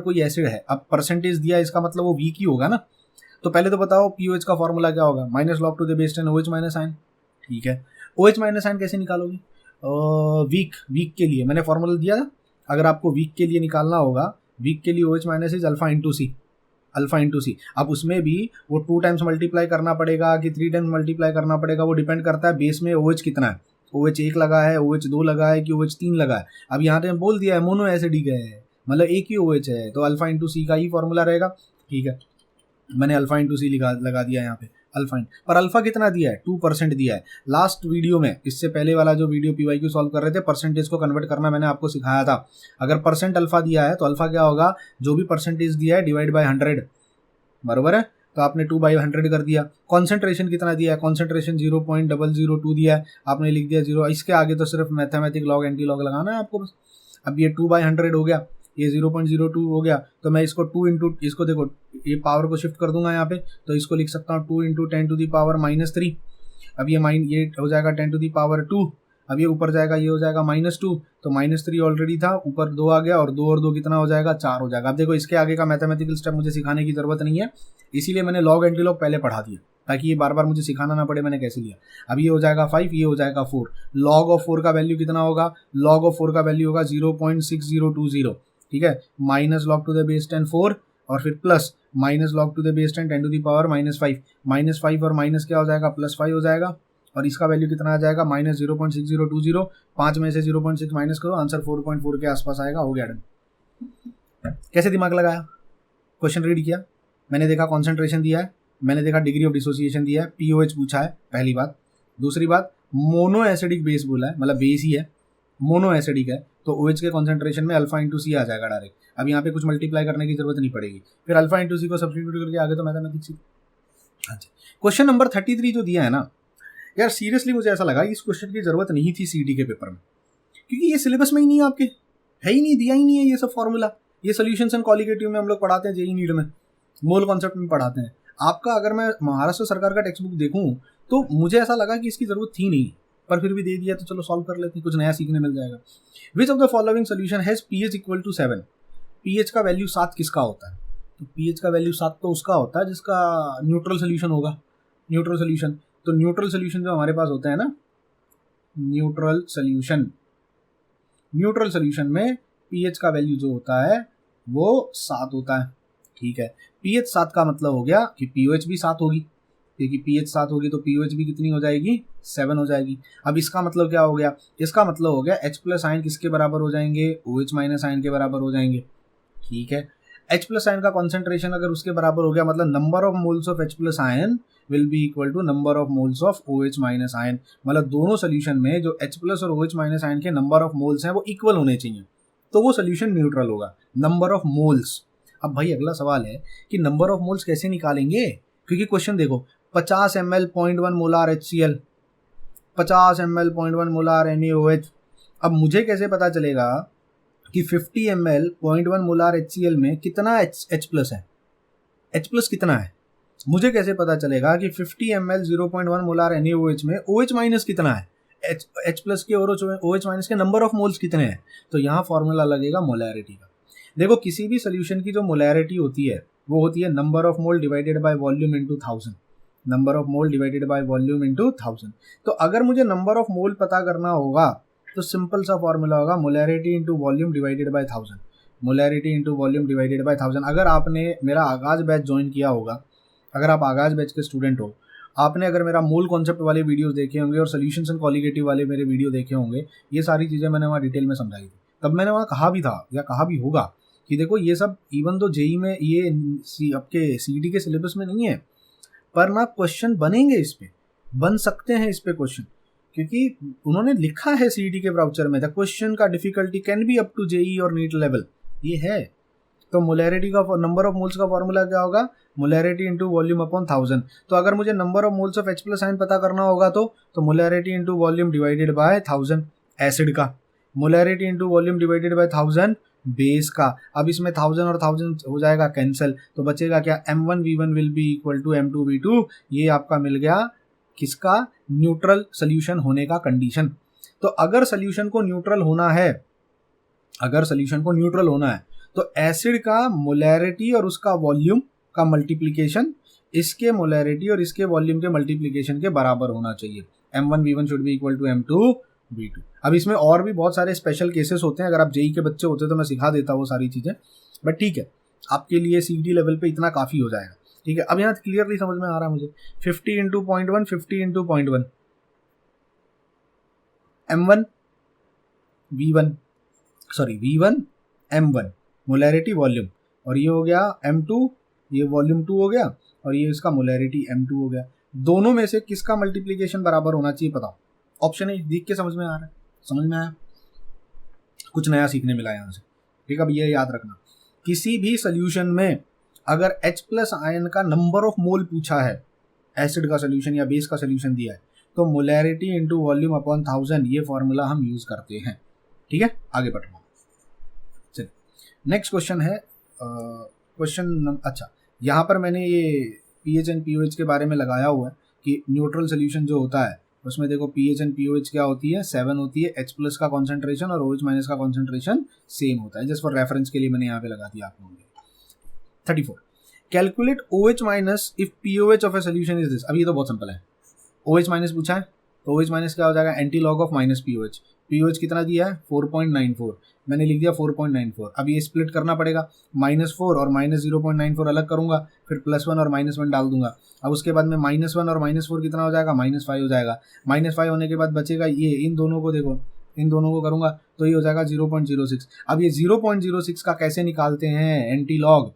कोई एसिड है, अब परसेंटेज दिया, इसका मतलब वो वीक ही होगा ना। तो पहले तो बताओ पीओएच का फॉर्मूला क्या होगा, -log to the base 10 OH minus ion. ठीक है, OH माइनस आयन कैसे निकालोगे? वीक के लिए मैंने फॉर्मूला दिया था, अगर आपको वीक के लिए निकालना होगा, वीक के लिए OH minus is alpha into C. अब उसमें भी वो 2 टाइम्स मल्टीप्लाई करना पड़ेगा कि 3 टाइम्स मल्टीप्लाई करना पड़ेगा, वो डिपेंड करता है बेस में OH कितना है, OH 1 लगा है, OH 2 लगा है कि OH 3 लगा है। अब यहाँ पे बोल दिया है मोनो एसिडिक है, मतलब एक ही OH है, तो अल्फा इंटू सी का ही फॉर्मूला रहेगा। ठीक है, मैंने अल्फा इंटू सी लगा दिया यहाँ पे अल्फा पर अल्फा कितना दिया है, 2% दिया है। लास्ट वीडियो में, इससे पहले वाला जो वीडियो PYQ सॉल्व कर रहे थे, परसेंटेज को कन्वर्ट करना मैंने आपको सिखाया था। अगर परसेंट अल्फा दिया है तो अल्फा क्या होगा, जो भी परसेंटेज दिया है डिवाइड बाय 100, बरोबर है, तो आपने 2/100 कर दिया। कॉन्सेंट्रेशन कितना दिया है, कॉन्सेंट्रेशन 0.002 दिया है, आपने लिख दिया 0, इसके आगे तो सिर्फ मैथमेटिक लॉग एंटी लॉग लगाना है आपको बस। अब ये 2/100 हो गया, ये 0.02 हो गया, तो मैं इसको 2 इंटू, इसको देखो ये पावर को शिफ्ट कर दूंगा यहाँ पे, तो इसको लिख सकता हूँ 2 इंटू 10 टू दी पावर -3। अब ये हो जाएगा 10 टू दी पावर 2, अब ये ऊपर जाएगा, ये हो जाएगा -2, तो -3 ऑलरेडी था, ऊपर 2 आ गया, और 2 और 2 कितना हो जाएगा, 4 हो जाएगा। अब देखो इसके आगे का मैथमेटिकल स्टेप मुझे सिखाने की जरूरत नहीं है, इसीलिए मैंने लॉग एंटी लॉग पहले पढ़ा दिया, ताकि ये बार बार मुझे सिखाना ना पड़े मैंने कैसे लिया। अब ये हो जाएगा 5, ये हो जाएगा 4, लॉग ऑफ 4 का वैल्यू कितना होगा, लॉग ऑफ 4 का वैल्यू होगा 0.6020। ठीक है, minus log to the base 10 4, और फिर plus minus log to the base 10 10 to the power -5, -5 और माइनस क्या हो जाएगा, +5 हो जाएगा, और इसका वैल्यू कितना आ जाएगा, -0.6020। 5 में से 0.6 माइनस करो, आंसर 4.4 के आसपास आएगा। हो गया डन। कैसे दिमाग लगाया, क्वेश्चन रीड किया, मैंने देखा कॉन्सेंट्रेशन दिया है, मैंने देखा डिग्री ऑफ डिसोसिएशन दिया है, पीओएच पूछा है, पहली बात। दूसरी बात, मोनो एसिडिक बेस बोला है, मतलब बेस ही है, मोनो एसिडिक है, तो OH के कॉन्सेंट्रेशन में अल्फा इंटू सी आ जाएगा डायरेक्ट। अब यहाँ पे कुछ मल्टीप्लाई करने की जरूरत नहीं पड़ेगी, फिर अल्फा इंटू सी को सब्स्टिट्यूट करके आगे तो मैथमेटिक्स ही। अच्छा, क्वेश्चन नंबर 33 जो दिया है ना यार, सीरियसली मुझे ऐसा लगा कि इस क्वेश्चन की जरूरत नहीं थी सीडी के पेपर में, क्योंकि ये सिलेबस में ही नहीं है आपके, है ही नहीं, दिया ही नहीं है ये सब फॉर्मूला। ये सोल्यूशंस एंड क्वालिटेटिव में हम लोग पढ़ाते हैं, जेई नीट में मोल कॉन्सेप्ट में पढ़ाते हैं। आपका अगर मैं महाराष्ट्र सरकार का टेक्स्ट बुक देखूँ तो मुझे ऐसा लगा कि इसकी जरूरत थी नहीं, पर फिर भी दे दिया तो चलो सॉल्व कर लेते हैं, कुछ नया सीखने मिल जाएगा। Which of the following solution has pH equal to 7? pH का वैल्यू 7 किसका होता है? तो pH का वैल्यू 7 तो उसका होता है जिसका न्यूट्रल सोल्यूशन होगा। न्यूट्रल सोल्यूशन, तो न्यूट्रल सोल्यूशन जो हमारे पास होता है ना, न्यूट्रल सोल्यूशन में pH का वैल्यू जो होता है वो 7 होता है। ठीक है, pH 7 का मतलब हो गया कि pOH भी 7 होगी, क्योंकि pH 7 होगी तो pOH भी कितनी हो जाएगी? 7 हो जाएगी। अब इसका मतलब क्या हो गया? इसका मतलब हो गया H प्लस आयन किसके बराबर हो जाएंगे? OH माइनस आयन के बराबर हो जाएंगे। ठीक है, H प्लस आयन का कॉन्सेंट्रेशन अगर उसके बराबर हो गया, मतलब number of moles of H plus ion will be equal to number of moles of OH minus ion. मतलब दोनों सोल्यूशन में जो H प्लस और OH माइनस आयन के नंबर ऑफ मोल्स हैं वो इक्वल होने चाहिए, तो वो सोल्यूशन न्यूट्रल होगा। Number of moles. अब भाई अगला सवाल है कि नंबर ऑफ मोल्स कैसे निकालेंगे, क्योंकि क्वेश्चन देखो 50 ml 0.1 molar HCl, 50 ml 0.1 molar NaOH। अब मुझे कैसे पता चलेगा कि 50 ml 0.1 मोलार HCl में कितना H प्लस है? H प्लस कितना है मुझे कैसे पता चलेगा कि 50 ml 0.1 मोलार NaOH में OH माइनस कितना है? H प्लस के और OH माइनस के नंबर ऑफ मोल्स कितने हैं? तो यहाँ फॉर्मूला लगेगा मोलैरिटी का। देखो किसी भी सोल्यूशन की जो मोलैरिटी होती है वो होती है number of mole divided by volume into 1000, number of mole divided by volume into 1000। तो अगर मुझे नंबर ऑफ मोल पता करना होगा तो सिंपल सा फॉर्मूला होगा molarity into volume divided by 1000, molarity into volume divided by 1000। अगर आपने मेरा आगाज बैच ज्वाइन किया होगा, अगर आप आगाज बैच के स्टूडेंट हो, आपने अगर मेरा मूल कॉन्सेप्ट वाले वीडियोस देखे होंगे और सोल्यूशंस एंड क्वालिटेटिव वाले मेरे वीडियो देखे होंगे, ये सारी चीज़ें मैंने वहाँ डिटेल में समझाई थी। तब मैंने वहाँ कहा भी था या कहा भी होगा कि देखो ये सब इवन तो जेई में ये आपके सीईटी के सिलेबस में नहीं है, पर ना क्वेश्चन बनेंगे, इस पे बन सकते हैं, इस पे क्वेश्चन, क्योंकि उन्होंने लिखा है सीईटी के ब्राउचर में द क्वेश्चन का difficulty can be up to JEE और नीट लेवल, ये है। तो मोलैरिटी का नंबर ऑफ मोल्स का फॉर्मूला क्या होगा? Molarity into volume upon 1000। तो अगर मुझे number of moles of H plus ion पता करना होगा तो molarity into volume divided by 1000 acid का, molarity into volume divided by 1000 base का। अब इसमें 1000 और 1000 हो जाएगा कैंसिल, तो बचेगा क्या? M1V1 will be equal to M2V2। ये आपका मिल गया किसका? न्यूट्रल सोल्यूशन होने का कंडीशन। तो अगर सोल्यूशन को न्यूट्रल होना है, तो एसिड का मोलैरिटी और उसका वॉल्यूम का मल्टीप्लिकेशन इसके मोलैरिटी और इसके वॉल्यूम के मल्टीप्लिकेशन के बराबर होना चाहिए। M1V1 should be equal to M2V2। अब इसमें और भी बहुत सारे स्पेशल केसेस होते हैं, अगर आप जेई के बच्चे होते तो मैं सिखा देता वो सारी चीज़ें, बट ठीक है आपके लिए सीडी लेवल पे इतना काफ़ी हो जाएगा। ठीक है, अब यहाँ क्लियरली समझ में आ रहा है मुझे। 50 into 0.1, 50 into 0.1, V1 M1 molarity volume, और ये हो गया M2, ये वॉल्यूम 2 हो गया, और ये इसका मोलैरिटी M2 हो गया। दोनों में से किसका मल्टीप्लिकेशन बराबर होना चाहिए बताओ? ऑप्शन ए देख के समझ में आ रहा है? समझ में आया? कुछ नया सीखने मिला यहाँ से। ठीक है, अब ये याद रखना, किसी भी सोल्यूशन में अगर H प्लस आयन का नंबर ऑफ मोल पूछा है, एसिड का सोल्यूशन या बेस का सोल्यूशन दिया है, तो मोलैरिटी इंटू वॉल्यूम अपॉन 1000 ये फॉर्मूला हम यूज करते हैं। ठीक है, आगे बढ़ना। चलिए नेक्स्ट क्वेश्चन है अच्छा, यहाँ पर मैंने ये पीएच एंड पीओएच के बारे में लगाया हुआ है कि न्यूट्रल सोल्यूशन जो होता है उसमें देखो पीएच एंड पीओएच क्या होती है? 7 होती है। H प्लस का कॉन्सेंट्रेशन और OH माइनस का कॉन्सेंट्रेशन सेम होता है। जस्ट फॉर रेफरेंस के लिए मैंने यहाँ पे लगा दिया आप लोगों के। 34, calculate OH minus if POH of a solution is this. अब ये तो बहुत सिंपल है, OH माइनस पूछा है तो OH माइनस क्या हो जाएगा? Anti log of minus POH। POH कितना दिया है? 4.94, मैंने लिख दिया 4.94। अब ये स्प्लिट करना पड़ेगा, -4 और -0.94 अलग करूंगा, फिर +1 और -1 डाल दूंगा। अब उसके बाद में -1 और -4 कितना हो जाएगा? -5 हो जाएगा। -5 होने के बाद बचेगा ये, इन दोनों को देखो, इन दोनों को करूंगा तो ये हो जाएगा 0.06। अब ये 0.06 का कैसे निकालते हैं? एंटी लॉग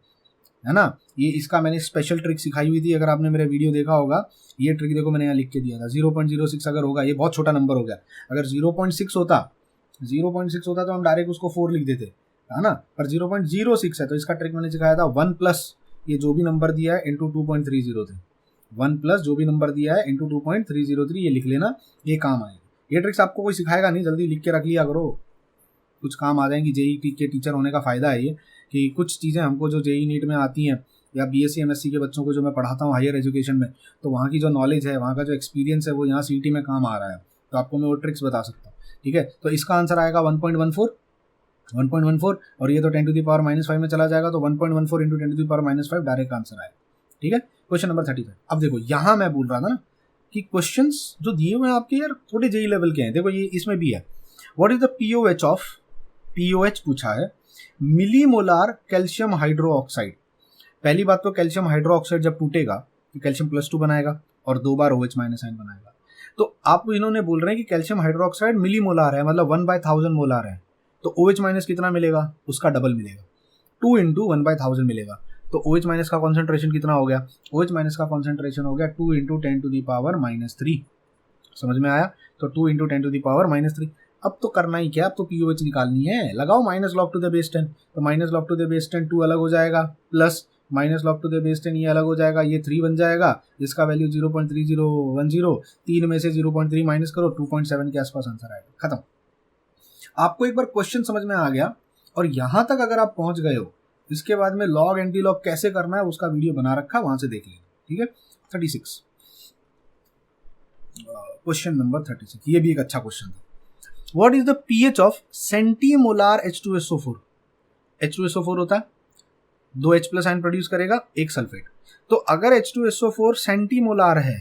है ना। ये इसका मैंने स्पेशल ट्रिक सिखाई हुई थी, अगर आपने मेरे वीडियो देखा होगा। ये ट्रिक देखो मैंने यहाँ लिख के दिया था, 0.06 अगर होगा, ये बहुत छोटा नंबर हो गया, अगर 0.6 होता तो हम डायरेक्ट उसको 4 लिख देते, है ना, पर 0.06 है, तो इसका ट्रिक मैंने सिखाया था 1 प्लस ये जो भी नंबर दिया है इंटू 2.303, 1 प्लस जो भी नंबर दिया है इंटू 2.303, ये लिख लेना, ये काम आएगा। ये ट्रिक्स आपको कोई सिखाएगा नहीं, जल्दी लिख के रख लिया करो, कुछ काम आ जाएंगी। जेई के टीचर होने का फ़ायदा है ये कि कुछ चीज़ें हमको जो जेई नीट में आती हैं, या बीएससी एमएससी के बच्चों को जो मैं पढ़ाता हूँ हायर एजुकेशन में, तो वहाँ की जो नॉलेज है, वहाँ का जो एक्सपीरियंस है, वो यहाँ सीटी में काम आ रहा है, तो आपको मैं वो ट्रिक्स बता सकता हूँ। ठीक है, तो इसका आंसर आएगा 1.14, और ये तो 10⁻⁻5 में चला जाएगा, तो 1.14 इंटू 10⁻⁵ डायरेक्ट आंसर आएगा। ठीक है, क्वेश्चन नंबर 35। अब देखो यहाँ मैं बोल रहा था ना कि क्वेश्चंस जो दिए हुए हैं आपके यार थोड़े जेई लेवल के हैं। देखो ये इसमें भी है, what is the pOH of, pOH पूछा है, मिलीमोलार कैल्शियम हाइड्रोक्साइड। पहली बात तो कैल्शियम हाइड्रोक्साइड जब टूटेगा तो कैल्शियम +2 बनाएगा और 2 बार OH- आयन बनाएगा। तो आप इन्होंने बोल रहे हैं कि कैल्शियम हाइड्रोक्साइड मिलीमोलार है, मतलब 1/1000 मोलार है, तो OH- कितना मिलेगा, उसका डबल मिलेगा, 2 इंटू 1/1000 मिलेगा। तो OH- का कॉन्सेंट्रेशन कितना हो गया, OH- का कॉन्सेंट्रेशन हो गया 2 इंटू 10⁻⁻3। समझ में आया, तो 2 इंटू 10⁻⁻3। अब तो करना ही क्या, अब तो पीओएच निकालनी है, लगाओ minus log to the base 10, तो minus log to the base 10 2 अलग हो जाएगा, plus minus log to the base 10 ये अलग हो जाएगा, ये 3 बन जाएगा, इसका वैल्यू 0.3010, 3 में से 0.3 माइनस करो, 2.7 के आसपास आंसर आएगा, खत्म। आपको एक बार क्वेश्चन समझ में आ गया, और यहां तक अगर आप पहुंच गए हो, इसके बाद में लॉग एंटी लॉग कैसे करना है उसका वीडियो बना रखा, वहां से देख लेना। ठीक है, 36 क्वेश्चन नंबर 36, ये भी एक अच्छा क्वेश्चन था। What is the pH of centimolar H2SO4? H2SO4 होता है, 2 H+ आयन प्रोड्यूस करेगा, एक सल्फेट। तो अगर H2SO4 सेंटीमोलार है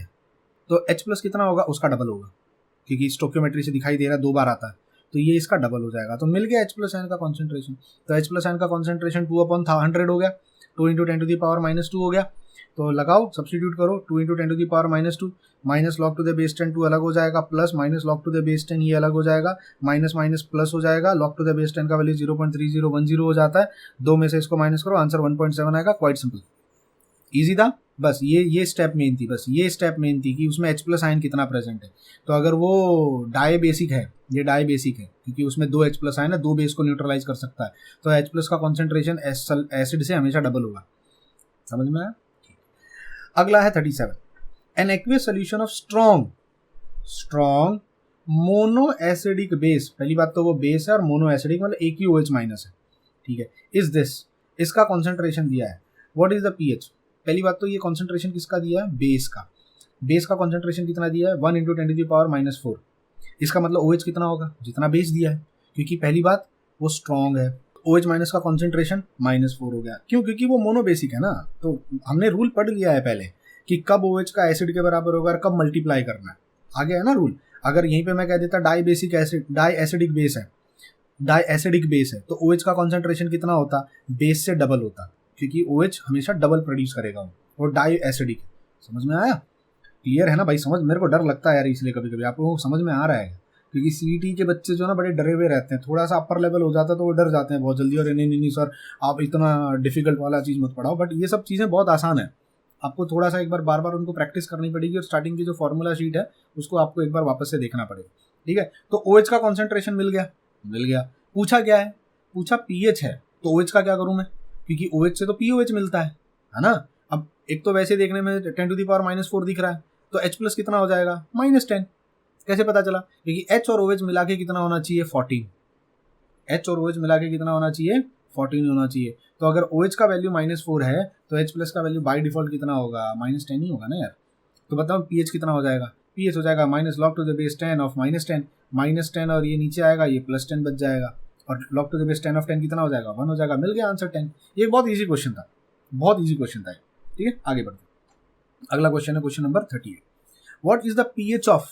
तो H+ कितना होगा, उसका डबल होगा, क्योंकि स्टोकियोमेट्री से दिखाई दे रहा है 2 बार आता है, तो ये इसका डबल हो जाएगा। तो मिल गया H+ आयन का कॉन्सेंट्रेशन, तो H+ आयन का कॉन्सेंट्रेशन 2/100 हो गया, 2 इंटू 10⁻⁻2 हो गया। तो लगाओ, सब्सटीट्यूट करो, 2 into 10⁻⁻2, minus log to the base 10 2 अलग हो जाएगा, plus minus log to the base 10 ये अलग हो जाएगा, माइनस माइनस प्लस हो जाएगा, लॉग टू द बेस 10 का वैल्यू 0.3010 हो जाता है, 2 में से इसको माइनस करो, आंसर 1.7 आएगा। क्वाइट सिंपल, इजी था। बस ये स्टेप मेन थी, बस ये स्टेप मेन थी कि उसमें H+ आयन कितना प्रेजेंट है। तो अगर वो डाई बेसिक है, ये डाई बेसिक है क्योंकि उसमें 2 H+ आयन है, 2 बेस को न्यूट्रलाइज कर सकता है, तो H+ का कॉन्सेंट्रेशन एसिड से हमेशा डबल होगा। समझ में आया। अगला है 37, an aqueous solution of strong mono acidic base. पहली बात तो वो बेस है, और मोनो एसिडिक मतलब एक ही OH- है, ठीक है। इज दिस, इसका कॉन्सेंट्रेशन दिया है, व्हाट इज द पीएच। पहली बात तो ये कॉन्सेंट्रेशन किसका दिया है, बेस का। बेस का कॉन्सेंट्रेशन कितना दिया है, 1 इंटू 10⁻⁻4। इसका मतलब OH कितना होगा, जितना बेस दिया है, क्योंकि पहली बात वो स्ट्रॉन्ग है, OH- का कॉन्सेंट्रेशन -4 हो गया। क्यों, क्योंकि वो मोनोबेसिक है ना। तो हमने रूल पढ़ लिया है पहले कि कब OH का एसिड के बराबर होगा और कब मल्टीप्लाई करना है, आ गया है ना रूल। अगर यहीं पे मैं कह देता डाई एसिडिक बेस है, तो OH का कॉन्सेंट्रेशन कितना होता, बेस से डबल होता, क्योंकि OH हमेशा डबल प्रोड्यूस करेगा, वो डाई एसिडिक। समझ में आया, क्लियर है ना भाई। समझ, मेरे को डर लगता है यार, इसलिए कभी कभी आप लोगों को समझ में आ रहा है, क्योंकि सीईटी के बच्चे जो ना बड़े डरे हुए रहते हैं, थोड़ा सा अपर लेवल हो जाता है तो वो डर जाते हैं बहुत जल्दी, और नहीं सर आप इतना डिफिकल्ट वाला चीज़ मत पढ़ाओ। बट ये सब चीज़ें बहुत आसान है, आपको थोड़ा सा एक बार बार उनको प्रैक्टिस करनी पड़ेगी, और स्टार्टिंग की जो फॉर्मूला शीट है उसको आपको एक बार वापस से देखना पड़ेगा। ठीक है, तो OH का कॉन्सेंट्रेशन मिल गया। पूछा क्या है, पूछा पीएच है, तो OH का क्या करूं मैं, क्योंकि OH से तो POH मिलता है ना। अब एक तो वैसे देखने में 10⁻⁻4 दिख रहा है, तो H+ कितना हो जाएगा, -10। कैसे पता चला, क्योंकि H और OH मिला के कितना होना चाहिए, 14। H और OH मिला के कितना होना चाहिए, 14 होना चाहिए। तो अगर OH का वैल्यू -4 है तो H+ का वैल्यू बाय डिफॉल्ट कितना होगा, -10 ही होगा ना यार। तो बताओ पीएच कितना हो जाएगा, पीएच हो जाएगा minus log to the base 10 of -10 और ये नीचे आएगा, ये +10 बच जाएगा, और log to the base 10 of 10 कितना हो जाएगा, 1 हो जाएगा। मिल गया आंसर 10। ये बहुत ईजी क्वेश्चन था, बहुत ईजी क्वेश्चन था। ठीक है, आगे बढ़ते। अगला क्वेश्चन है question number 38, what is the pH of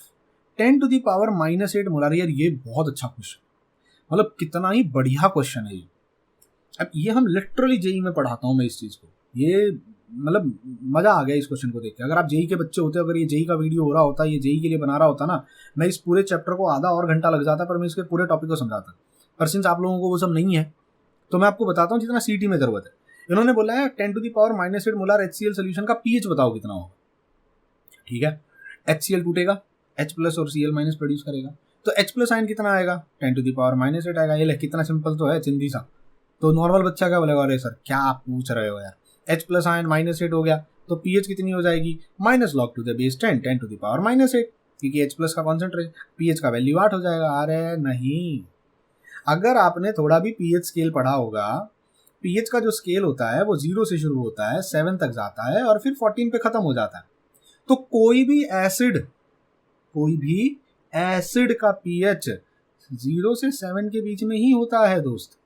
10⁻⁻8 molar. यार ये बहुत अच्छा क्वेश्चन, मतलब कितना ही बढ़िया क्वेश्चन है ये। अब ये हम लिटरली जेई में पढ़ाता हूँ मैं इस चीज़ को, ये मतलब मज़ा आ गया इस क्वेश्चन को देख के। अगर आप जेई के बच्चे होते, अगर ये जेई का वीडियो हो रहा होता, ये जेई के लिए बना रहा होता ना, मैं इस पूरे चैप्टर को आधा और घंटा लग जाता, पर मैं इसके पूरे टॉपिक को समझाता। पर सिंस आप लोगों को वो सब नहीं है, तो मैं आपको बताता हूँ जितना सीटी में ज़रूरत है। इन्होंने बोला है 10⁻⁻8 मोलार HCl सोल्यूशन का pH बताओ कितना होगा। ठीक है, HCl टूटेगा, H प्लस और Cl माइनस प्रोड्यूस करेगा, तो H प्लस आयन कितना आएगा 10⁻⁻8 आएगा। ये ले कितना सिंपल तो है, चिंदी सा। तो नॉर्मल बच्चा क्या बोलेगा, अरे सर क्या आप पूछ रहे हो यार, H प्लस आयन -8 हो गया तो pH कितनी हो जाएगी -log⁻10 10⁻8, क्योंकि H प्लस का कॉन्सेंट्रेशन, pH का वैल्यू 8 हो जाएगा। अरे नहीं, अगर आपने थोड़ा भी pH स्केल पढ़ा होगा, pH का जो स्केल होता है वो 0 से शुरू होता है, 7 तक जाता है और फिर 14 पे खत्म हो जाता है। तो कोई भी एसिड का pH 0 से 7 के बीच में ही होता है दोस्त,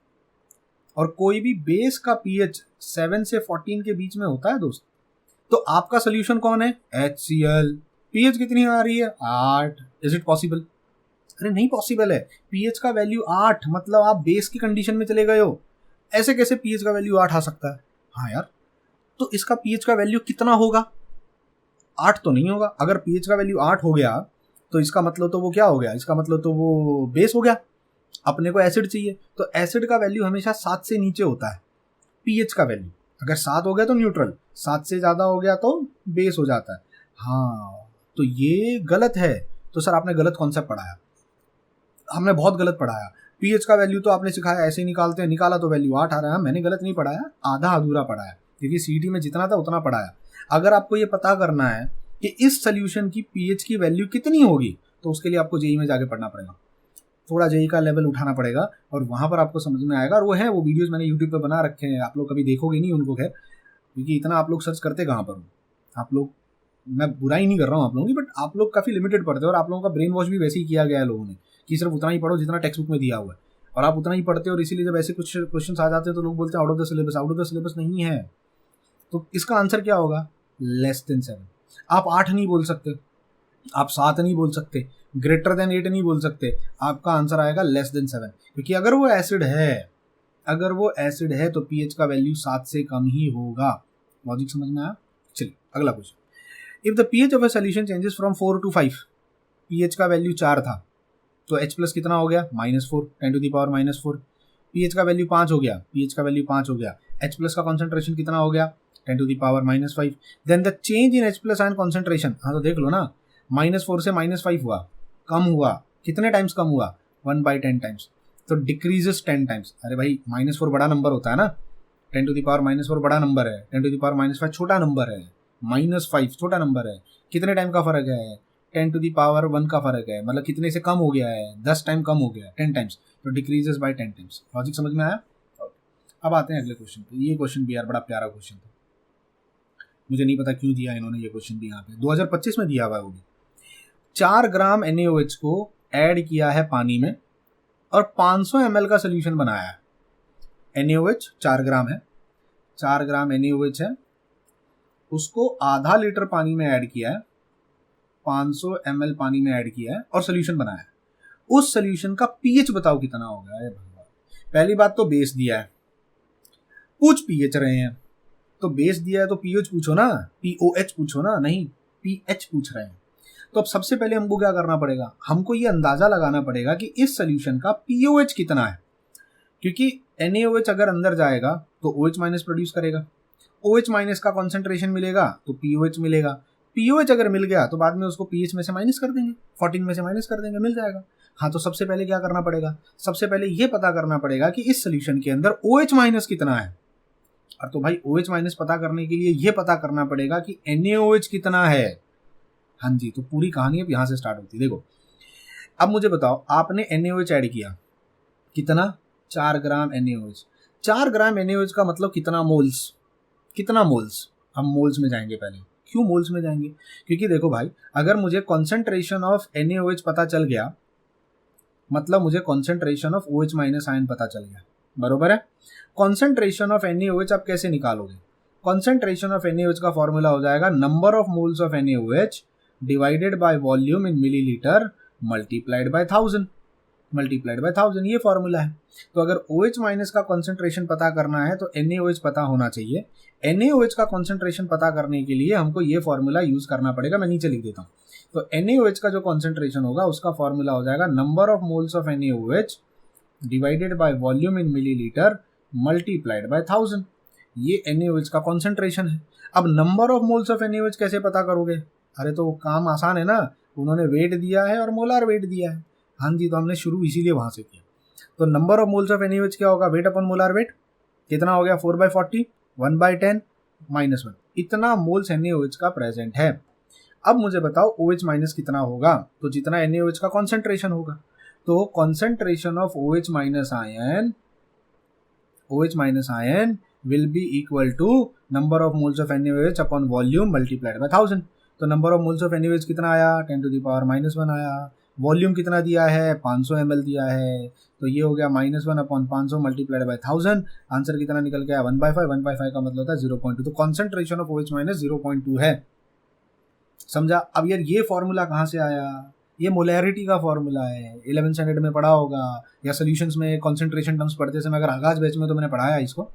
और कोई भी बेस का pH 7 से 14 के बीच में होता है दोस्त। तो आपका सोल्यूशन कौन है, HCl, pH कितनी आ रही है 8। Is it possible? अरे नहीं पॉसिबल है, pH का वैल्यू 8, मतलब आप बेस की कंडीशन में चले गए हो। ऐसे कैसे pH का वैल्यू 8 आ सकता है? हाँ यार, तो इसका pH का वैल्यू कितना होगा, 8 तो नहीं होगा। अगर pH का वैल्यू 8 हो गया तो इसका मतलब तो वो क्या हो गया, इसका मतलब तो वो बेस हो गया। अपने को एसिड चाहिए, तो एसिड का वैल्यू हमेशा 7 से नीचे होता है pH का वैल्यू। अगर 7 हो गया तो न्यूट्रल, 7 से ज़्यादा हो गया तो बेस हो जाता है। हाँ, तो ये गलत है। तो सर आपने गलत कॉन्सेप्ट पढ़ाया, हमने बहुत गलत पढ़ाया। pH का वैल्यू तो आपने सिखाया ऐसे ही निकालते हैं, निकाला तो वैल्यू 8 आ रहा है। मैंने गलत नहीं पढ़ाया, आधा अधूरा पढ़ाया, क्योंकि सीटी में जितना था उतना पढ़ाया। अगर आपको ये पता करना है कि इस सोल्यूशन की pH की वैल्यू कितनी होगी, तो उसके लिए आपको जेई में जाके पढ़ना पड़ेगा, थोड़ा जेई का लेवल उठाना पड़ेगा, और वहाँ पर आपको समझ में आएगा। और वो है, वो वीडियोस मैंने यूट्यूब पे बना रखे हैं, आप लोग कभी देखोगे नहीं उनको, खैर, क्योंकि इतना आप लोग सर्च करते कहाँ पर हो आप लोग। मैं बुराई नहीं कर रहा हूँ आप लोगों की, बट आप लोग काफ़ी लिमिटेड पढ़ते हो, और आप लोगों का ब्रेन वॉश भी वैसे ही किया गया है लोगों ने, कि सिर्फ उतना ही पढ़ो जितना टेक्स्ट बुक में दिया हुआ है, और आप उतना ही पढ़ते हो। और इसीलिए जब ऐसे कुछ क्वेश्चन आ जाते हैं तो लोग बोलते हैं out of the syllabus. Out of the syllabus नहीं है। तो इसका आंसर क्या होगा, <7। आप 8 नहीं बोल सकते, आप 7 नहीं बोल सकते, >8 नहीं बोल सकते, आपका आंसर आएगा <7। क्योंकि अगर वो एसिड है तो pH का वैल्यू 7 से कम ही होगा। लॉजिक समझ में आया? चलिए अगला question. If the pH of a solution changes from 4 to 5, pH का वैल्यू 4 था तो H प्लस कितना हो गया -4 10⁻⁻4। pH का वैल्यू 5 हो गया, H प्लस का कॉन्सेंट्रेशन कितना हो गया 10⁻⁻5। Then the change in H plus ion concentration, हाँ तो देख लो ना, -4 से -5 हुआ, कम हुआ, कितने टाइम्स कम हुआ 1/10 टाइम्स, तो डिक्रीजेस 10 टाइम्स। अरे भाई -4 बड़ा नंबर होता है ना, 10⁻⁻4 बड़ा नंबर है, 10⁻5 छोटा नंबर है, -5 छोटा नंबर है। कितने टाइम का फर्क है 10⁻1 का फर्क है, मतलब कितने से कम हो गया है 10 टाइम कम हो गया है, 10 टाइम्स, तो डिक्रीजेस बाय 10 टाइम्स। लॉजिक समझ में आया? अब आते हैं अगले क्वेश्चन पे। ये क्वेश्चन भी यार बड़ा प्यारा क्वेश्चन था, मुझे नहीं पता क्यों दिया इन्होंने ये क्वेश्चन भी यहाँ पे, 2025 में दिया हुआ है वो भी। 4 ग्राम NaOH को ऐड किया है पानी में और 500 ml का सोल्यूशन बनाया है। NaOH 4 ग्राम है, 4 ग्राम NaOH है, उसको आधा लीटर पानी में ऐड किया है, 500 ml पानी में ऐड किया है और सोल्यूशन बनाया है। उस सोल्यूशन का pH बताओ कितना होगा। अरे भगवान, पहली बात तो बेस दिया है, पूछ pH रहे हैं, तो बेस दिया है तो pH पूछो ना, POH पूछो ना, नहीं pH पूछ रहे हैं। तो अब सबसे पहले हमको क्या करना पड़ेगा, हमको ये अंदाजा लगाना पड़ेगा कि इस सोल्यूशन का POH कितना है, क्योंकि NaOH अगर अंदर जाएगा तो OH माइनस प्रोड्यूस करेगा, OH माइनस का कॉन्सेंट्रेशन मिलेगा तो POH मिलेगा, POH अगर मिल गया तो बाद में उसको pH में से माइनस कर देंगे, 14 में से माइनस कर देंगे, मिल जाएगा। हाँ, तो सबसे पहले क्या करना पड़ेगा, सबसे पहले ये पता करना पड़ेगा कि इस सोल्यूशन के अंदर OH माइनस कितना है। और तो भाई OH माइनस पता करने के लिए ये पता करना पड़ेगा कि NaOH कितना है। हाँ जी, तो पूरी कहानी अब यहाँ से स्टार्ट होती है। देखो, अब मुझे बताओ, आपने NaOH ऐड किया, कितना 4 ग्राम NaOH। 4 ग्राम NaOH का मतलब कितना मोल्स, कितना मोल्स, हम मोल्स में जाएंगे पहले। क्यों मोल्स में जाएंगे, क्योंकि देखो भाई, अगर मुझे कॉन्सेंट्रेशन ऑफ NaOH पता चल गया, मतलब मुझे concentration of OH minus ion पता चल गया, बरोबर है। कॉन्सेंट्रेशन ऑफ NaOH आप कैसे निकालोगे, कॉन्सेंट्रेशन ऑफ NaOH का फॉर्मूला हो जाएगा number of moles of NaOH divided by volume in millilitre multiplied by 1000, ये फॉर्मूला है। तो अगर OH माइनस का कॉन्सेंट्रेशन पता करना है तो NaOH पता होना चाहिए। NaOH का कॉन्सेंट्रेशन पता करने के लिए हमको ये फॉर्मूला यूज करना पड़ेगा, मैं नीचे लिख देता हूँ। तो NaOH का जो कॉन्सेंट्रेशन होगा उसका फॉर्मूला हो जाएगा number of moles of NaOH divided by volume in millilitre multiplied by 1000। ये NaOH का कॉन्सेंट्रेशन है। अब number of moles of NaOH कैसे पता करोगे? अरे तो काम आसान है ना, उन्होंने वेट दिया है और मोलार वेट दिया है। हाँ जी, तो हमने शुरू इसीलिए वहाँ से किया। तो number of moles of NaOH क्या होगा? Weight upon molar weight. कितना हो गया? 4/40, 1/10 -1। इतना मोल्स NaOH का प्रेजेंट है। अब मुझे बताओ OH माइनस कितना होगा? तो जितना NaOH का कॉन्सेंट्रेशन होगा। तो concentration of OH minus ion will be equal to number of moles of NaOH upon volume multiplied by 1000। तो number of moles of NaOH कितना आया? 10⁻⁻1 आया। वॉल्यूम कितना दिया है? 500 ml दिया है। तो ये हो गया -1 अपॉन 500 मल्टीप्लाइड बाय 1000। आंसर कितना निकल गया? 1/5। 1/5 का मतलब होता है 0.2। तो कॉन्सेंट्रेशन ऑफ OH माइनस 0.2 है। समझा? अब यार ये फॉर्मूला कहाँ से आया? ये मोलैरिटी का फॉर्मूला है, 11th स्टैंडर्ड में पढ़ा होगा, या सोल्यूशंस में कॉन्सेंट्रेशन टर्म्स पढ़ते समय अगर आगाज बैच में तो मैंने पढ़ाया इसको।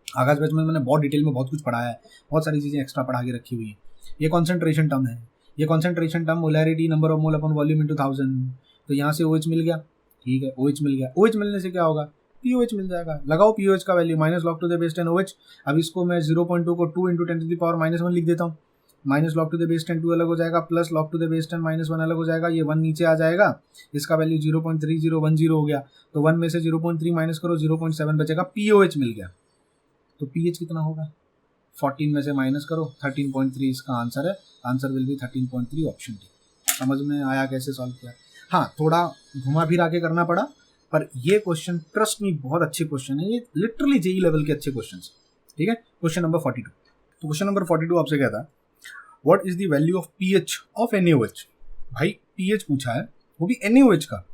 आगाज बैच में मैंने बहुत डिटेल में बहुत कुछ पढ़ाया है, बहुत सारी चीज़ें एक्स्ट्रा पढ़ा के रखी हुई है। ये कॉन्सेंट्रेशन टर्म है, ये concentration term molarity number of mole upon volume into 1000। तो यहाँ से OH मिल गया, ठीक है, OH मिल गया। OH मिलने से क्या होगा? POH मिल जाएगा। लगाओ POH का value -log to the base 10 OH। अब इसको मैं 0.2 को 2 × 10⁻⁻1 लिख देता हूँ। -log to the base 10 2 अलग हो जाएगा, plus log to the base 10 -1 अलग हो जाएगा। ये 1 नीचे आ जाएगा, इसका वैल्यू 0.3010 हो गया। तो 1 में से 0.3 माइनस करो, 0.7 बचेगा। POH मिल गया। तो pH कितना होगा? 14 में से माइनस करो, 13.3 इसका आंसर है। Answer will be 13.3, option D. समझ में आया कैसे सॉल्व किया? हाँ, थोड़ा घुमा फिरा के करना पड़ा, पर ये क्वेश्चन ट्रस्ट मी बहुत अच्छे क्वेश्चन है। ये लिटरली जेई लेवल के अच्छे क्वेश्चन है, ठीक है। Question number 42। तो क्वेश्चन नंबर 42 आपसे कहता है what is the value of pH of NaOH। भाई pH पूछा है, वो भी NaOH का।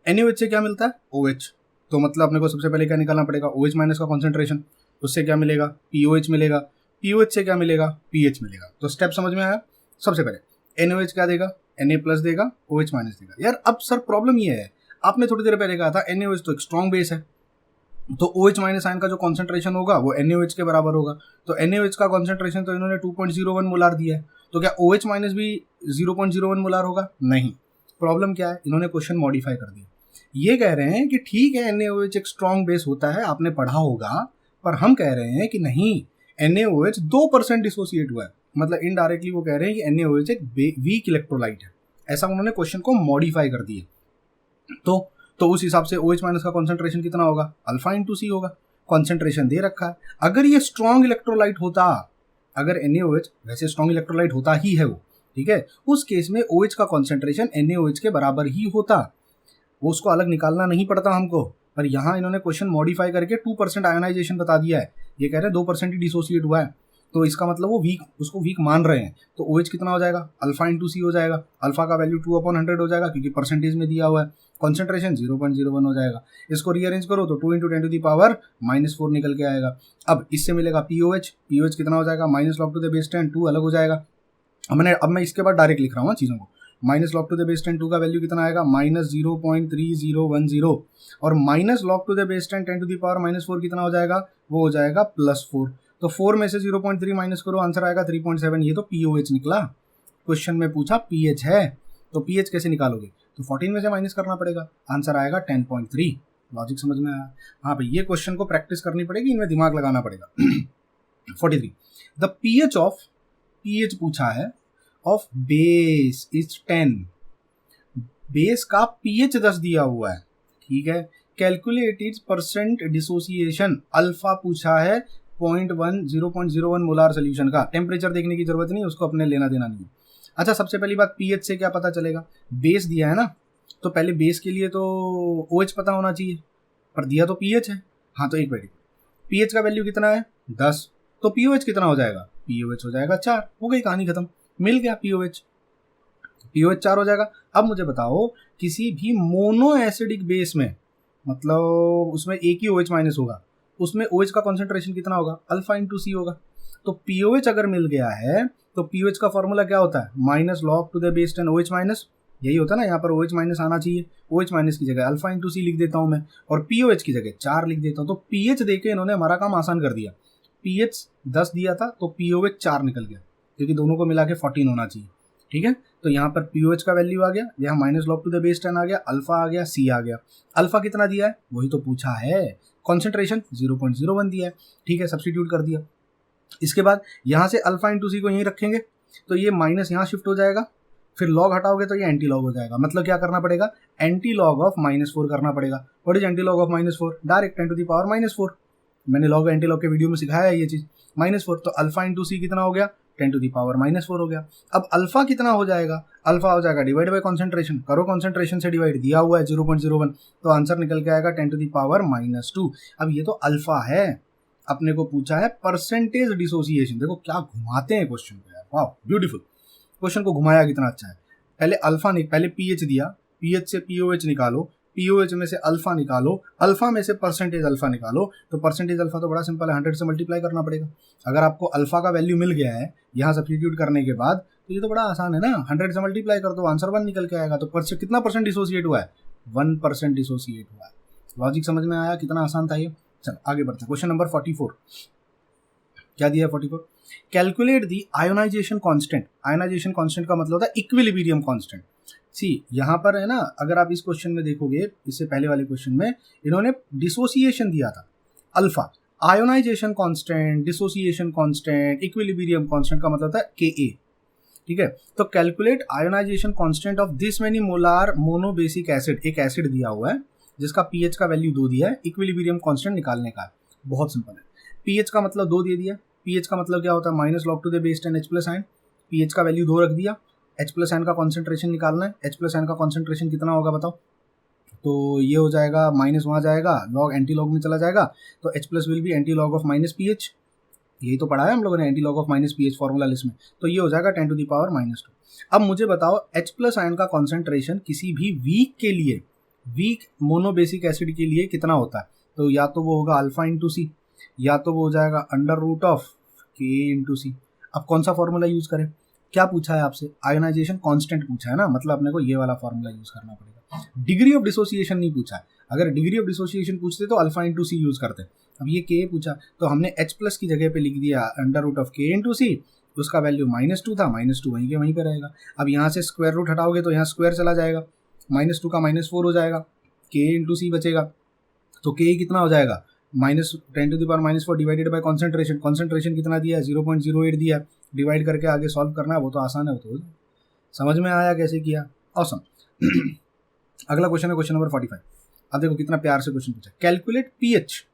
NaOH से क्या मिलता है? OH। तो मतलब अपने को सबसे पहले क्या निकालना पड़ेगा? OH माइनस का कॉन्सेंट्रेशन। उससे क्या मिलेगा? POH मिलेगा। POH से क्या मिलेगा? pH मिलेगा। तो स्टेप समझ में आया? सबसे पहले NaOH क्या देगा? Na+ देगा, OH माइनस देगा। यार अब सर प्रॉब्लम ये है, आपने थोड़ी देर पहले कहा था NaOH तो एक स्ट्रॉन्ग बेस है, तो OH माइनस आयन का जो कॉन्सेंट्रेशन होगा वो NaOH के बराबर होगा। तो NaOH का कॉन्सेंट्रेशन तो इन्होंने 2.01 मोलार दिया है, तो क्या OH माइनस भी 0.01 मोलार होगा? नहीं। प्रॉब्लम क्या है? इन्होंने क्वेश्चन मॉडिफाई कर दिया। ये कह रहे हैं कि ठीक है NaOH एक स्ट्रॉन्ग बेस होता है, आपने पढ़ा होगा, पर हम कह रहे हैं कि नहीं, NaOH 2% डिसोसिएट हुआ है। मतलब इनडायरेक्टली वो कह रहे हैं कि NaOH एक वीक इलेक्ट्रोलाइट है। ऐसा उन्होंने क्वेश्चन को मॉडिफाई कर दिया। तो उस हिसाब से OH माइनस का कॉन्सेंट्रेशन कितना होगा? अल्फा इंटू सी होगा। कॉन्सेंट्रेशन दे रखा है। अगर ये स्ट्रॉन्ग इलेक्ट्रोलाइट होता, अगर NaOH वैसे स्ट्रॉन्ग इलेक्ट्रोलाइट होता ही है वो, ठीक है, उस केस में OH का कॉन्सेंट्रेशन NaOH के बराबर ही होता, वो उसको अलग निकालना नहीं पड़ता हमको। पर यहाँ इन्होंने क्वेश्चन मॉडिफाई करके 2% आयोनाइजेशन बता दिया है। ये कह रहे हैं 2% ही डिसोसिएट हुआ है, तो इसका मतलब वो वीक, उसको वीक मान रहे हैं। तो OH कितना हो जाएगा? अल्फा इंटू सी हो जाएगा। अल्फा का वैल्यू 2/100 हो जाएगा, क्योंकि परसेंटेज में दिया हुआ है। कॉन्सेंट्रेशन 0.01 हो जाएगा। इसको रीअरेंज करो तो 2 × 10⁻⁻4 निकल के आएगा। अब इससे मिलेगा POH। POH कितना हो जाएगा? -log to the base 10 2 अलग हो जाएगा। अब मैं इसके बाद डायरेक्ट लिख रहा हूँ चीज़ों को। -log to the base 10 2 का वैल्यू कितना आएगा? -0.3010। और -log to the base 10 10⁻⁻4 कितना हो जाएगा? वो हो जाएगा +4। तो 4 में से 0.3 माइनस करो, आंसर आएगा 3.7। ये तो POH निकला। क्वेश्चन में पूछा pH है, तो pH कैसे निकालोगे? तो 14 में से माइनस करना पड़ेगा, आंसर आएगा 10.3। लॉजिक समझ में आया? हाँ भाई, ये क्वेश्चन को प्रैक्टिस करनी पड़ेगी, इनमें दिमाग लगाना पड़ेगा। 43 द pH पूछा है ऑफ बेस इज 10। बेस का pH 10 दिया हुआ है, ठीक है। कैलकुलेटेड परसेंट डिसोसिएशन अल्फा पूछा है 0.01 मोलार सोल्यूशन का। टेम्परेचर देखने की जरूरत नहीं, उसको अपने लेना देना नहीं है। अच्छा, सबसे पहली बात pH से क्या पता चलेगा? बेस दिया है ना, तो पहले बेस के लिए तो OH पता होना चाहिए, पर दिया तो pH है। हाँ, तो एक मिनट, pH का वैल्यू कितना है? 10। तो POH कितना हो जाएगा? POH हो जाएगा 4। हो गई कहानी खत्म, मिल गया POH 4 हो जाएगा। अब मुझे बताओ, किसी भी मोनो एसिडिक बेस में, मतलब उसमें एक ही OH माइनस होगा, उसमें OH का कॉन्सेंट्रेशन कितना होगा? अल्फा इंटू सी होगा। तो POH अगर मिल गया है, तो POH का फॉर्मूला क्या होता है? -log to the base 10 OH minus. यही होता है ना, यहाँ पर OH माइनस आना चाहिए। OH माइनस की जगह अल्फा इंटू सी लिख देता हूँ मैं, और POH की जगह 4 लिख देता हूँ। तो pH देके इन्होंने हमारा काम आसान कर दिया। pH 10 दिया था, तो POH 4 निकल गया, क्योंकि दोनों को मिला के 14 होना चाहिए, ठीक है। तो यहाँ पर POH का वैल्यू आ गया, यहाँ -log to the base 10 आ गया, अल्फा आ गया, सी आ गया। अल्फा कितना दिया है? वही तो पूछा है, कॉन्सेंट्रेशन 0.01 दिया है, ठीक है, सब्स्टिट्यूट कर दिया। इसके बाद यहाँ से अल्फा इंटू सी को यहीं रखेंगे, तो ये माइनस यहाँ शिफ्ट हो जाएगा, फिर लॉग हटाओगे तो ये एंटी लॉग हो जाएगा। मतलब क्या करना पड़ेगा, एंटी लॉग ऑफ -4 करना पड़ेगा। What is anti log of -4? Direct 10⁻⁻4। मैंने लॉग एंटी लॉग के वीडियो में सिखाया है ये चीज, -4। तो अल्फा इंटू सी कितना हो गया, 10⁻⁻4 हो गया। अब अल्फा कितना हो जाएगा, अल्फा हो जाएगा डिवाइड बाय कॉन्सेंट्रेशन, करो कॉन्सेंट्रेशन से डिवाइड, दिया हुआ है 0.01, तो आंसर निकल के आएगा 10⁻²। अब ये तो अल्फा है, अपने को पूछा है परसेंटेज डिसोसिएशन। देखो क्या घुमाते हैं क्वेश्चन को यार, वाह ब्यूटीफुल, क्वेश्चन को घुमाया कितना अच्छा है। पहले अल्फा पहले पीएच दिया, पीएच से पीओएच निकालो, पीओएच में से अल्फा निकालो, अल्फा में से परसेंटेज अल्फा निकालो। तो परसेंटेज अल्फा तो बड़ा सिंपल है, 100 से मल्टीप्लाई करना पड़ेगा। अगर आपको अल्फा का वैल्यू मिल गया है यहाँ सब्स्टिट्यूट करने के बाद, तो ये तो बड़ा आसान है ना, 100 से मल्टीप्लाई कर दो, आंसर 1 निकल के आएगा। तो कितना परसेंट डिसोसिएट हुआ है, 1% डिसोसिएट हुआ है। लॉजिक समझ में आया, कितना आसान था ये। चल आगे बढ़ते हैं, क्वेश्चन नंबर 44। क्या दिया है 44? Calculate the ionization constant. Ionization constant का मतलब होता है इक्विलिब्रियम कांस्टेंट। सी यहाँ पर है ना, अगर आप इस क्वेश्चन में देखोगे, इससे पहले वाले क्वेश्चन में इन्होंने डिसोसिएशन दिया था alpha, ionization constant, dissociation constant, equilibrium constant का मतलब होता है के। ठीक है, तो calculate ionization constant of this many molar monobasic acid. एक एसिड दिया हुआ है जिसका पीएच का वैल्यू 2 दिया है, इक्विलिब्रियम कांस्टेंट निकालने का। बहुत सिंपल है, पीएच का मतलब 2 दे दिया, पीएच का मतलब क्या होता है, -log⁡ H+ आयन, पीएच का वैल्यू 2 रख दिया, H+ आयन का कॉन्सेंट्रेशन निकालना है। H+ आयन का कॉन्सेंट्रेशन कितना होगा बताओ, तो ये हो जाएगा माइनस, वहाँ जाएगा लॉग एंटी लॉग में चला जाएगा, तो H+ will be anti log of -pH। यही तो पढ़ा है हम लोगों ने, anti log of -pH formula list में। तो ये हो जाएगा 10⁻²। अब मुझे बताओ H+ आयन का कॉन्सेंट्रेशन किसी भी वीक के लिए, वीक मोनोबेसिक एसिड के लिए कितना होता है, तो या तो वो होगा अल्फा इंटू सी, या तो वो हो जाएगा √K/C। अब कौन सा फॉर्मूला यूज करें, क्या पूछा है आपसे, आयोनाइजेशन कांस्टेंट पूछा है ना, मतलब अपने को ये वाला फॉर्मूला यूज करना पड़ेगा। डिग्री ऑफ डिसोसिएशन नहीं पूछा है, अगर डिग्री ऑफ डिसोसिएशन पूछते तो अल्फा इंटू सी यूज करते। अब ये K पूछा, तो हमने H+ की जगह पे लिख दिया √K/C, उसका वैल्यू -2 था, -2 वहीं के वहीं पे रहेगा। अब यहाँ से स्क्वायर रूट हटाओगे तो यहाँ स्क्वायर चला जाएगा, -2 का -4 हो जाएगा, K/C बचेगा, तो K कितना हो जाएगा, -10⁻⁻4 डिवाइडेड बाय कॉन्सेंट्रेशन। कॉन्सेंट्रेशन कितना दिया है, 0.08 दिया है, डिवाइड करके आगे सॉल्व करना है, वो तो आसान है, वो तो समझ में आया कैसे किया, ऑसम। अगला क्वेश्चन है क्वेश्चन नंबर 45। अब देखो कितना प्यार से क्वेश्चन पूछा, कैलकुलेट पीएच।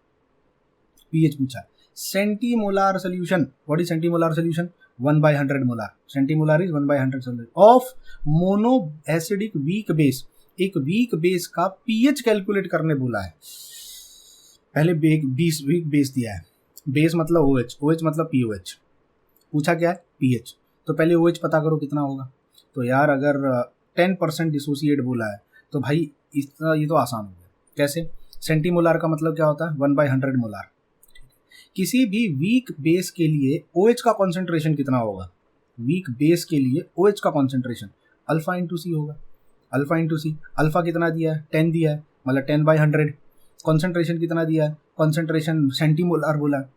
पीएच पूछा है, centimolar solution. What is centimolar solution, 1/100 molar. Centimolar is 1/100 solution of mono acidic weak base. एक वीक बेस का पीएच कैलकुलेट करने बोला है। पहले वीक बेस दिया है, बेस मतलब OH, OH मतलब POH, पूछा क्या है पीएच। तो पहले OH पता करो कितना होगा, तो यार अगर 10% डिसोसिएट बोला है तो भाई इतना, ये तो आसान हो गया। कैसे, सेंटीमोलार का मतलब क्या होता है, 1/100 मोलार। किसी भी वीक बेस के लिए OH का कॉन्सेंट्रेशन कितना होगा, वीक बेस के लिए OH का कॉन्सेंट्रेशन अल्फा इंटू सी होगा। अल्फा इंटू सी, अल्फा कितना दिया है, 10 दिया है, मतलब 10/100। कॉन्सेंट्रेशन कितना दिया है, कॉन्सेंट्रेशन सेंटीमोलार बोला है,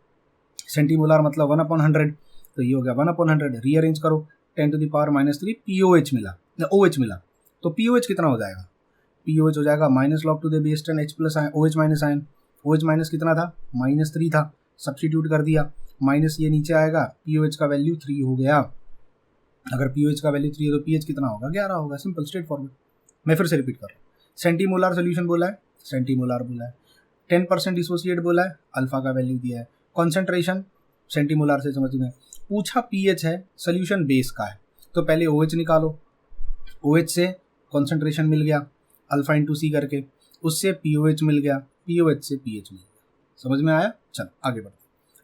सेंटीमोलार मतलब 1/100, तो ये हो गया 1/100। रीअरेंज करो, 10⁻³ POH मिला, OH मिला, तो POH कितना हो जाएगा, POH हो जाएगा -log⁡10 H+ ion, OH minus ion, OH minus कितना था, -3 था, सब्स्टिट्यूट कर दिया, माइनस ये नीचे आएगा, POH का वैल्यू 3 हो गया। अगर POH का वैल्यू 3 है तो pH कितना होगा, 11 होगा, सिंपल स्ट्रेट फॉरवर्ड। मैं फिर से रिपीट कर रहा हूँ, सेंटीमोलार सोल्यूशन बोला है, सेंटीमोलार बोला है, 10% डिसोसिएट बोला है, अल्फा का वैल्यू दिया है, कॉन्सेंट्रेशन सेंटीमोलार से समझ में, पूछा पीएच है, सोल्यूशन बेस का है, तो पहले OH निकालो, OH से कॉन्सेंट्रेशन मिल गया अल्फा इंटू सी करके, उससे POH मिल गया, POH से pH मिल गया। समझ में आया, चल आगे बढ़ते।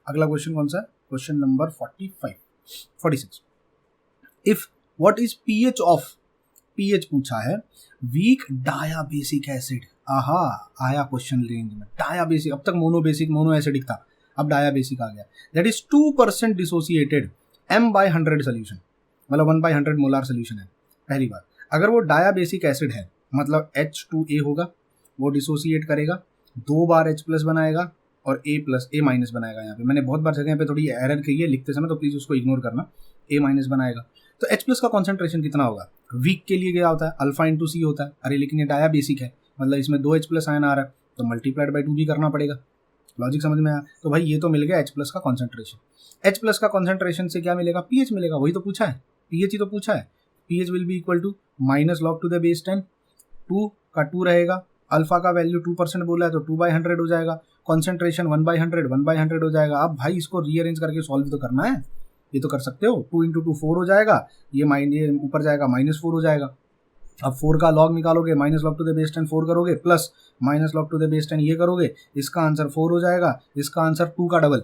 अगला क्वेश्चन कौन सा है, question number 46। If what is pH of, pH पूछा है वीक डायाबेसिक एसिड। आहा, आया क्वेश्चन रेंज में, डायाबेसिक, अब तक मोनोबेसिक मोनो एसिडिक था, अब डायाबेसिक आ गया, that is 2% dissociated m/100 solution, मतलब 1/100 मोलार सोल्यूशन है। पहली बात, अगर वो डायाबेसिक एसिड है मतलब H2A होगा, वो डिसोसिएट करेगा, 2 बार H+ बनाएगा और A- बनाएगा। यहाँ पे मैंने बहुत बार जगह पे थोड़ी एरर की है लिखते समय, तो प्लीज उसको इग्नोर करना, A- बनाएगा। तो H+ का कॉन्सेंट्रेशन कितना होगा, वीक के लिए क्या होता है, अल्फा इंटू सी होता है, अरे लेकिन ये डायाबेसिक है, मतलब इसमें 2 H+ आयन आ रहा है, तो मल्टीप्लाइड बाई 2 भी करना पड़ेगा, लॉजिक समझ में आया? तो भाई ये तो मिल गया H प्लस का कॉन्सेंट्रेशन। H प्लस का कॉन्सेंट्रेशन से क्या मिलेगा? pH मिलेगा, वही तो पूछा है, pH ही तो पूछा है। pH will be equal to minus log to the base 10, 2 का 2 रहेगा, अल्फा का वैल्यू 2% बोला है तो 2/100 हो जाएगा, कॉन्सेंट्रेशन 1/100 1/100 हो जाएगा। अब भाई इसको रीअरेंज करके सॉल्व तो करना है, ये तो कर सकते हो। 2 × 2 4 हो जाएगा, ये ऊपर जाएगा -4 हो जाएगा। अब 4 का लॉग निकालोगे, minus log to the base 10 4 करोगे, plus minus log to the base 10 ये करोगे, इसका आंसर 4 हो जाएगा। इसका आंसर 2 का डबल,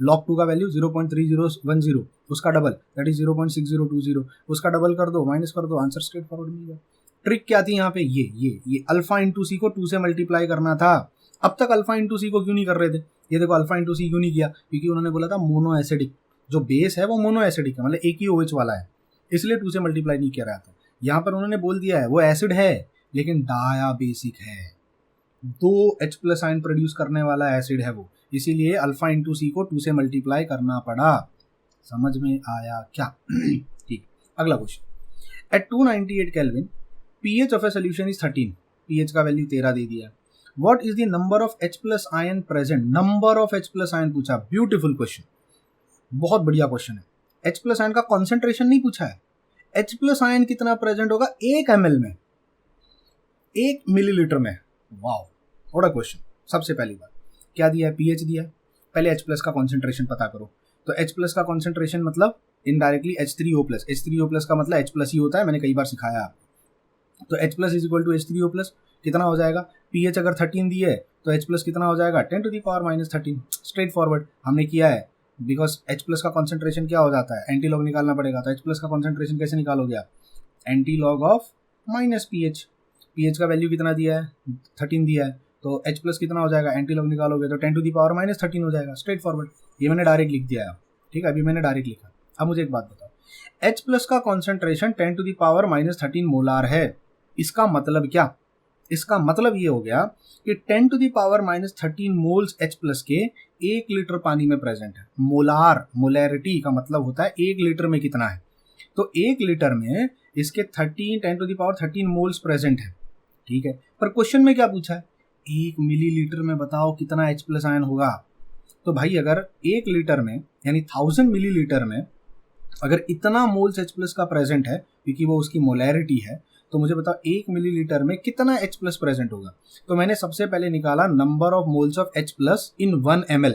लॉग 2 का वैल्यू 0.3010, उसका डबल दैट इज 0.6020, उसका डबल कर दो, माइनस कर दो, आंसर स्ट्रेट फॉरवर्ड मिल गया। ट्रिक क्या थी यहाँ पे? ये अल्फा इंटू सी को 2 से मल्टीप्लाई करना था। अब तक अल्फा इंटू सी को क्यों नहीं कर रहे थे? ये देखो अल्फा इंटू सी क्यों नहीं किया? क्योंकि उन्होंने बोला था मोनो एसिडिक, जो बेस है वो मोनो एसिडिक है, मतलब एक ही OH वाला है, इसलिए 2 से मल्टीप्लाई नहीं किया रहा था। यहाँ पर उन्होंने बोल दिया है वो एसिड है लेकिन डायाबेसिक है, 2 H प्लस आयन प्रोड्यूस करने वाला एसिड है वो, इसीलिए अल्फा इंटू सी को 2 से मल्टीप्लाई करना पड़ा। समझ में आया क्या? ठीक, अगला question. At 298 Kelvin pH of a solution is 13, pH का वैल्यू 13 दे दिया। What is the number of H plus ion present? Number of H plus ion पूछा, ब्यूटीफुल क्वेश्चन, बहुत बढ़िया क्वेश्चन है। H प्लस आयन का कॉन्सेंट्रेशन नहीं पूछा है, H प्लस आयन कितना प्रेजेंट होगा 1 ml में, 1 मिलीलीटर में। वाओ, बड़ा क्वेश्चन। सबसे पहली बात क्या दिया है? pH दिया है। पहले H प्लस का कॉन्सेंट्रेशन पता करो। तो H प्लस का कॉन्सेंट्रेशन मतलब indirectly H3O plus, H3O plus का मतलब H प्लस ही होता है, मैंने कई बार सिखाया आपको। तो H plus is equal to H3O plus, कितना हो जाएगा? pH अगर 13 दी है तो H प्लस कितना हो जाएगा? 10 to the power -13, straight forward हमने किया है। बिकॉज H प्लस का कॉन्सेंट्रेशन क्या हो जाता है? एंटी लॉग निकालना पड़ेगा। तो H प्लस का कॉन्सेंट्रेशन कैसे निकालोगे आप? Anti log of minus pH। pH का वैल्यू कितना दिया है? 13 दिया है, तो H प्लस कितना हो जाएगा? एंटी लॉग निकालोगे तो 10 टू द पावर -13 हो जाएगा, स्ट्रेट फॉरवर्ड। ये मैंने डायरेक्ट लिख दिया है, ठीक है, अभी मैंने डायरेक्ट लिखा। अब मुझे एक बात बताओ, H प्लस का concentration 10 to the power -13 molar है, इसका मतलब क्या? इसका मतलब ये हो गया कि 10 to the power -13 moles H plus के 1 लीटर पानी में प्रेजेंट है। मोलार, मोलैरिटी का मतलब होता है 1 लीटर में कितना है, तो 1 लीटर में इसके 10 to the power 13 moles present है, ठीक है। पर क्वेश्चन में क्या पूछा है? 1 मिलीलीटर में बताओ कितना H प्लस आयन होगा। तो भाई अगर 1 लीटर में यानी 1000 मिलीलीटर में अगर इतना मोल्स H प्लस का प्रेजेंट है, क्योंकि वो उसकी मोलैरिटी है, तो मुझे बताओ 1 मिलीलीटर में कितना H प्लस प्रेजेंट होगा। तो मैंने सबसे पहले निकाला number of moles of H plus in 1 ml।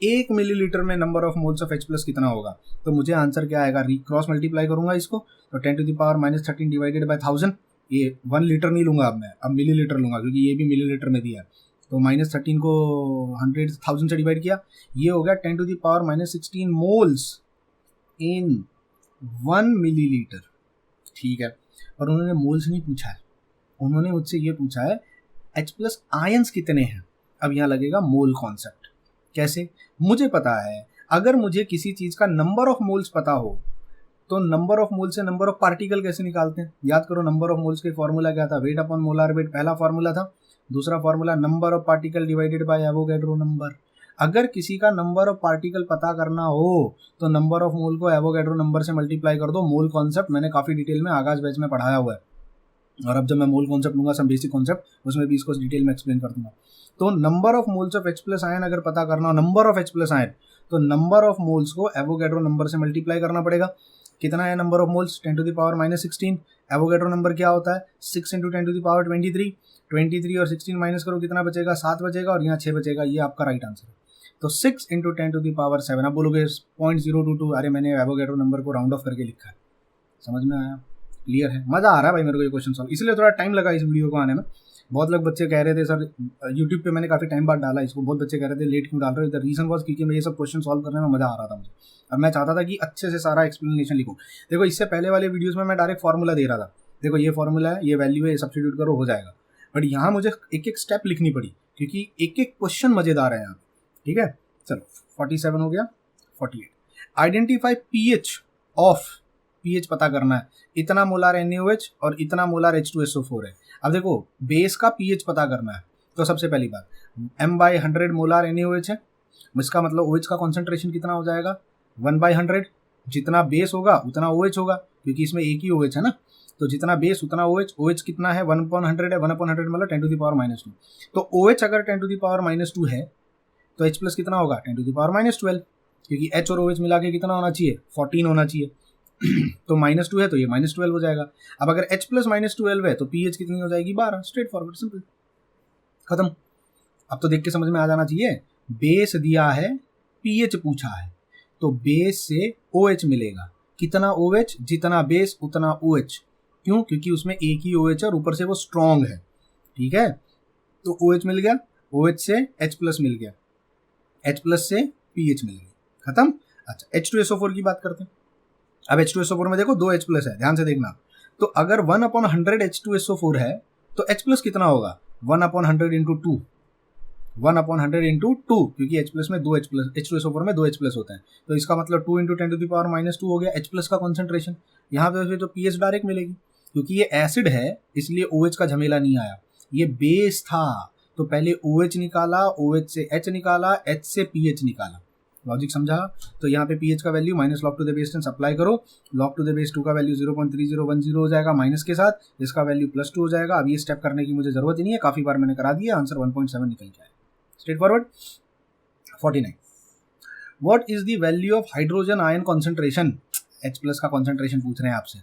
1 millilitre में number of moles of H plus कितना होगा? तो मुझे आंसर क्या आएगा? क्रॉस मल्टीप्लाई करूंगा इसको, तो 10 to the power -13 divided by 1000। ये 1 लीटर नहीं लूंगा अब मैं, अब मिलीलीटर लूंगा, क्योंकि ये भी मिलीलीटर में दिया है। तो -13 को 100,000 से डिवाइड किया, ये हो गया 10 to the power -16 moles in 1 millilitre, ठीक है। पर उन्होंने मोल्स नहीं पूछा है, उन्होंने मुझसे ये पूछा है H प्लस आयंस कितने हैं। अब यहाँ लगेगा मोल कॉन्सेप्ट। कैसे? मुझे पता है, अगर मुझे किसी चीज़ का नंबर ऑफ मोल्स पता हो तो नंबर ऑफ मोल से नंबर ऑफ पार्टिकल कैसे निकालते हैं? याद करो, नंबर ऑफ मोल्स के फॉर्मूला क्या था? वेट अपॉन मोलार वेट पहला फॉर्मूला था। दूसरा formula number of particle divided by Avogadro number. अगर किसी का नंबर ऑफ पार्टिकल पता करना हो तो नंबर ऑफ मोल को एवोगैड्रो नंबर से मल्टीप्लाई कर दो। मोल कॉन्सेप्ट मैंने काफ़ी डिटेल में आगाज बैच में पढ़ाया हुआ है, और अब जब मैं मोल कॉन्सेप्ट लूंगा, सब बेसिक कॉन्सेप्ट, उसमें भी इसको डिटेल में एक्सप्लेन कर दूंगा। तो number of moles of H plus ion अगर पता करना हो, number of H plus ion, तो नंबर ऑफ मोल्स को एवोगैड्रो नंबर से मल्टीप्लाई करना पड़ेगा। कितना है number of moles? 10 to the power -16। Avogadro number क्या होता है? 6 × 10 टू द पावर 23। 23 और 16 माइनस करो, कितना बचेगा? 7 बचेगा, और यहाँ 6 बचेगा। ये आपका राइट आंसर है। तो 6 × 10 टू द पावर 7। आप बोलोगे 0.022, अरे मैंने एवोगैड्रो नंबर को राउंड ऑफ करके लिखा है। समझ में आया? क्लियर है? मज़ा आ रहा है भाई मेरे को ये क्वेश्चन सॉल्व, इसलिए थोड़ा टाइम लगा इस वीडियो को आने में। बहुत लोग बच्चे कह रहे थे सर, यूट्यूब पे मैंने काफ़ी टाइम बाद डाला इसको, बहुत बच्चे कह रहे थे लेट क्यों डाल रहे हो। द रीज़न वॉज क्योंकि मैं ये सब क्वेश्चन सॉल्व करने में मज़ा आ रहा था मुझे, अब मैं चाहता था कि अच्छे से सारा एक्सप्लेनेशन लिखूँ। देखो, इससे पहले वाले वीडियोज़ में मैं डायरेक्ट फार्मूला दे रहा था, देखो ये फार्मूला है, ये वैल्यू है, सब्स्टिट्यूट करो, हो जाएगा। बट यहाँ मुझे एक एक स्टेप लिखनी पड़ी, क्योंकि एक एक क्वेश्चन मज़ेदार है यहाँ, ठीक है। चलो 47 हो गया। 48, आइडेंटिफाई pH ऑफ, pH पता करना है, इतना मोलार NaOH और इतना मोलार H2SO4 है। अब देखो, बेस का pH पता करना है, तो सबसे पहली बात m/100 मोलार NaOH है, इसका मतलब OH का कॉन्सेंट्रेशन कितना हो जाएगा? 1/100। जितना बेस होगा उतना OH होगा, क्योंकि इसमें एक ही OH है ना, तो जितना बेस उतना OH। OH कितना है? 1/100 है, 1/100 मतलब 10 टू द पावर -2। तो OH अगर 10 टू द पावर -2 है तो H प्लस कितना होगा 10⁻⁻12, क्योंकि H और OH मिला के कितना होना चाहिए 14 होना चाहिए। तो -2 है तो ये -12 हो जाएगा। अब अगर H प्लस -12 है तो pH कितनी हो जाएगी 12, स्ट्रेट फॉरवर्ड सिंपल, खत्म। अब तो देख के समझ में आ जाना चाहिए, बेस दिया है pH पूछा है, तो बेस से OH मिलेगा, कितना OH, जितना बेस उतना OH, क्यों, क्योंकि उसमें एक ही OH है और ऊपर से वो स्ट्रॉन्ग है, ठीक है। तो OH मिल गया, OH से H प्लस मिल गया, H प्लस से pH मिल गया, खत्म। अच्छा H2SO4 की बात करते हैं। अब H2SO4 में देखो 2 H प्लस है, ध्यान से देखना। तो अगर 1/100 H2SO4 है तो H प्लस कितना होगा 1/100 इंटू 2, 1/100 इंटू 2, क्योंकि H प्लस में 2 H प्लस, H2SO4 में 2 H प्लस होता है, तो इसका मतलब 2 इंटू 10⁻⁻2 हो गया H प्लस का कॉन्सेंट्रेशन। यहाँ पे फिर तो pH डायरेक्ट मिलेगी, क्योंकि ये एसिड है इसलिए OH का झमेला नहीं आया, ये बेस था तो पहले OH निकाला, OH से H निकाला, H से pH निकाला, लॉजिक समझा। तो यहाँ पे pH का value minus log to the base 10 apply करो, log टू द बेस 2 का वैल्यू 0.3010 हो जाएगा माइनस के साथ, इसका वैल्यू +2 हो जाएगा। अब ये स्टेप करने की मुझे जरूरत ही नहीं है, काफी बार मैंने करा दिया, आंसर 1.7 निकल के आया, straight forward. 49, what is the value of hydrogen ion concentration, H plus का कॉन्सेंट्रेशन पूछ रहे हैं आपसे।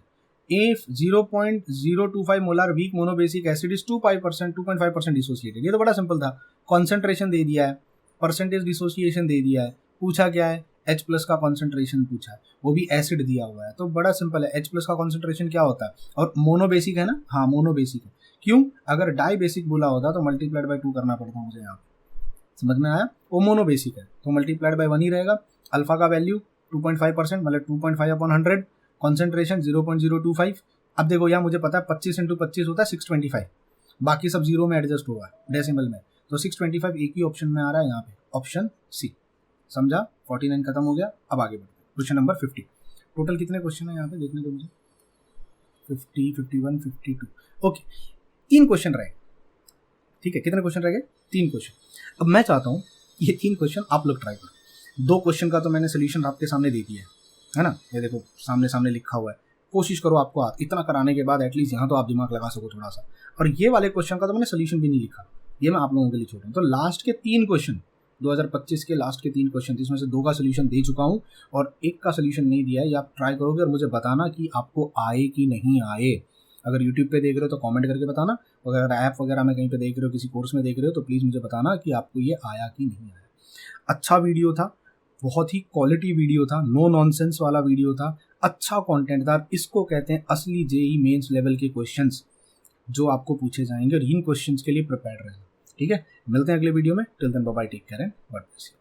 If 0.025 molar weak monobasic acid is 2.5% dissociated, ये तो बड़ा सिंपल था, कॉन्सेंट्रेशन दे दिया है, परसेंटेज डिसोसिएशन दे दिया है, पूछा क्या है H प्लस का कॉन्सेंट्रेशन पूछा है, वो भी एसिड दिया हुआ है, तो बड़ा सिंपल है। H प्लस का कॉन्सेंट्रेशन क्या होता है, और मोनोबेसिक है ना, हाँ मोनोबेसिक है, क्यों, अगर डाई बेसिक बोला होता तो मल्टीप्लाइड बाय 2 करना पड़ता मुझे, यहाँ समझ में आया, वो मोनोबेसिक है तो मल्टीप्लाइड बाय 1 ही रहेगा। अल्फा का वैल्यू 2.5%, मतलब 2.5/100, कॉन्सेंट्रेशन 0.025। अब देखो यहाँ मुझे पता है 25 इंटू 25 होता है 625, बाकी सब जीरो में एडजस्ट होगा डेसिमल में, तो 625 एक ही ऑप्शन में आ रहा है यहाँ पे, ऑप्शन सी, समझा। 49 खत्म हो गया, अब आगे बढ़ते हैं क्वेश्चन नंबर 50। टोटल कितने क्वेश्चन है यहाँ पे देखने को मुझे, 50, 51, 52, ओके 3 क्वेश्चन रहे, ठीक है, कितने क्वेश्चन रह गए 3 क्वेश्चन। अब मैं चाहता हूँ ये 3 क्वेश्चन आप लोग ट्राई करो, 2 क्वेश्चन का तो मैंने सोल्यूशन आपके सामने दे दिया है ना, ये देखो सामने सामने लिखा हुआ है, कोशिश करो आपको इतना कराने के बाद एटलीस्ट यहाँ तो आप दिमाग लगा सको थोड़ा सा। और ये वाले क्वेश्चन का तो मैंने सोल्यूशन भी नहीं लिखा, ये मैं आप लोगों के लिए छोड़ रहा हूँ। तो लास्ट के 3 क्वेश्चन 2025 के लास्ट के 3 क्वेश्चन, जिसमें से 2 का सोल्यूशन दे चुका हूँ और 1 का सोल्यूशन नहीं दिया है, ये आप ट्राई करोगे और मुझे बताना कि आपको आए कि नहीं आए। अगर यूट्यूब पे देख रहे हो तो कमेंट करके बताना, अगर ऐप वगैरह में कहीं पे देख रहे हो, किसी कोर्स में देख रहे हो, तो प्लीज़ मुझे बताना कि आपको ये आया कि नहीं आया। अच्छा वीडियो था, बहुत ही क्वालिटी वीडियो था, नो नॉनसेंस वाला वीडियो था, अच्छा कंटेंट था। इसको कहते हैं असली जेई मेंस लेवल के क्वेश्चंस जो आपको पूछे जाएंगे, और इन क्वेश्चंस के लिए प्रिपेयर रहना, ठीक है। मिलते हैं अगले वीडियो में, till then bye bye, take care and God bless you.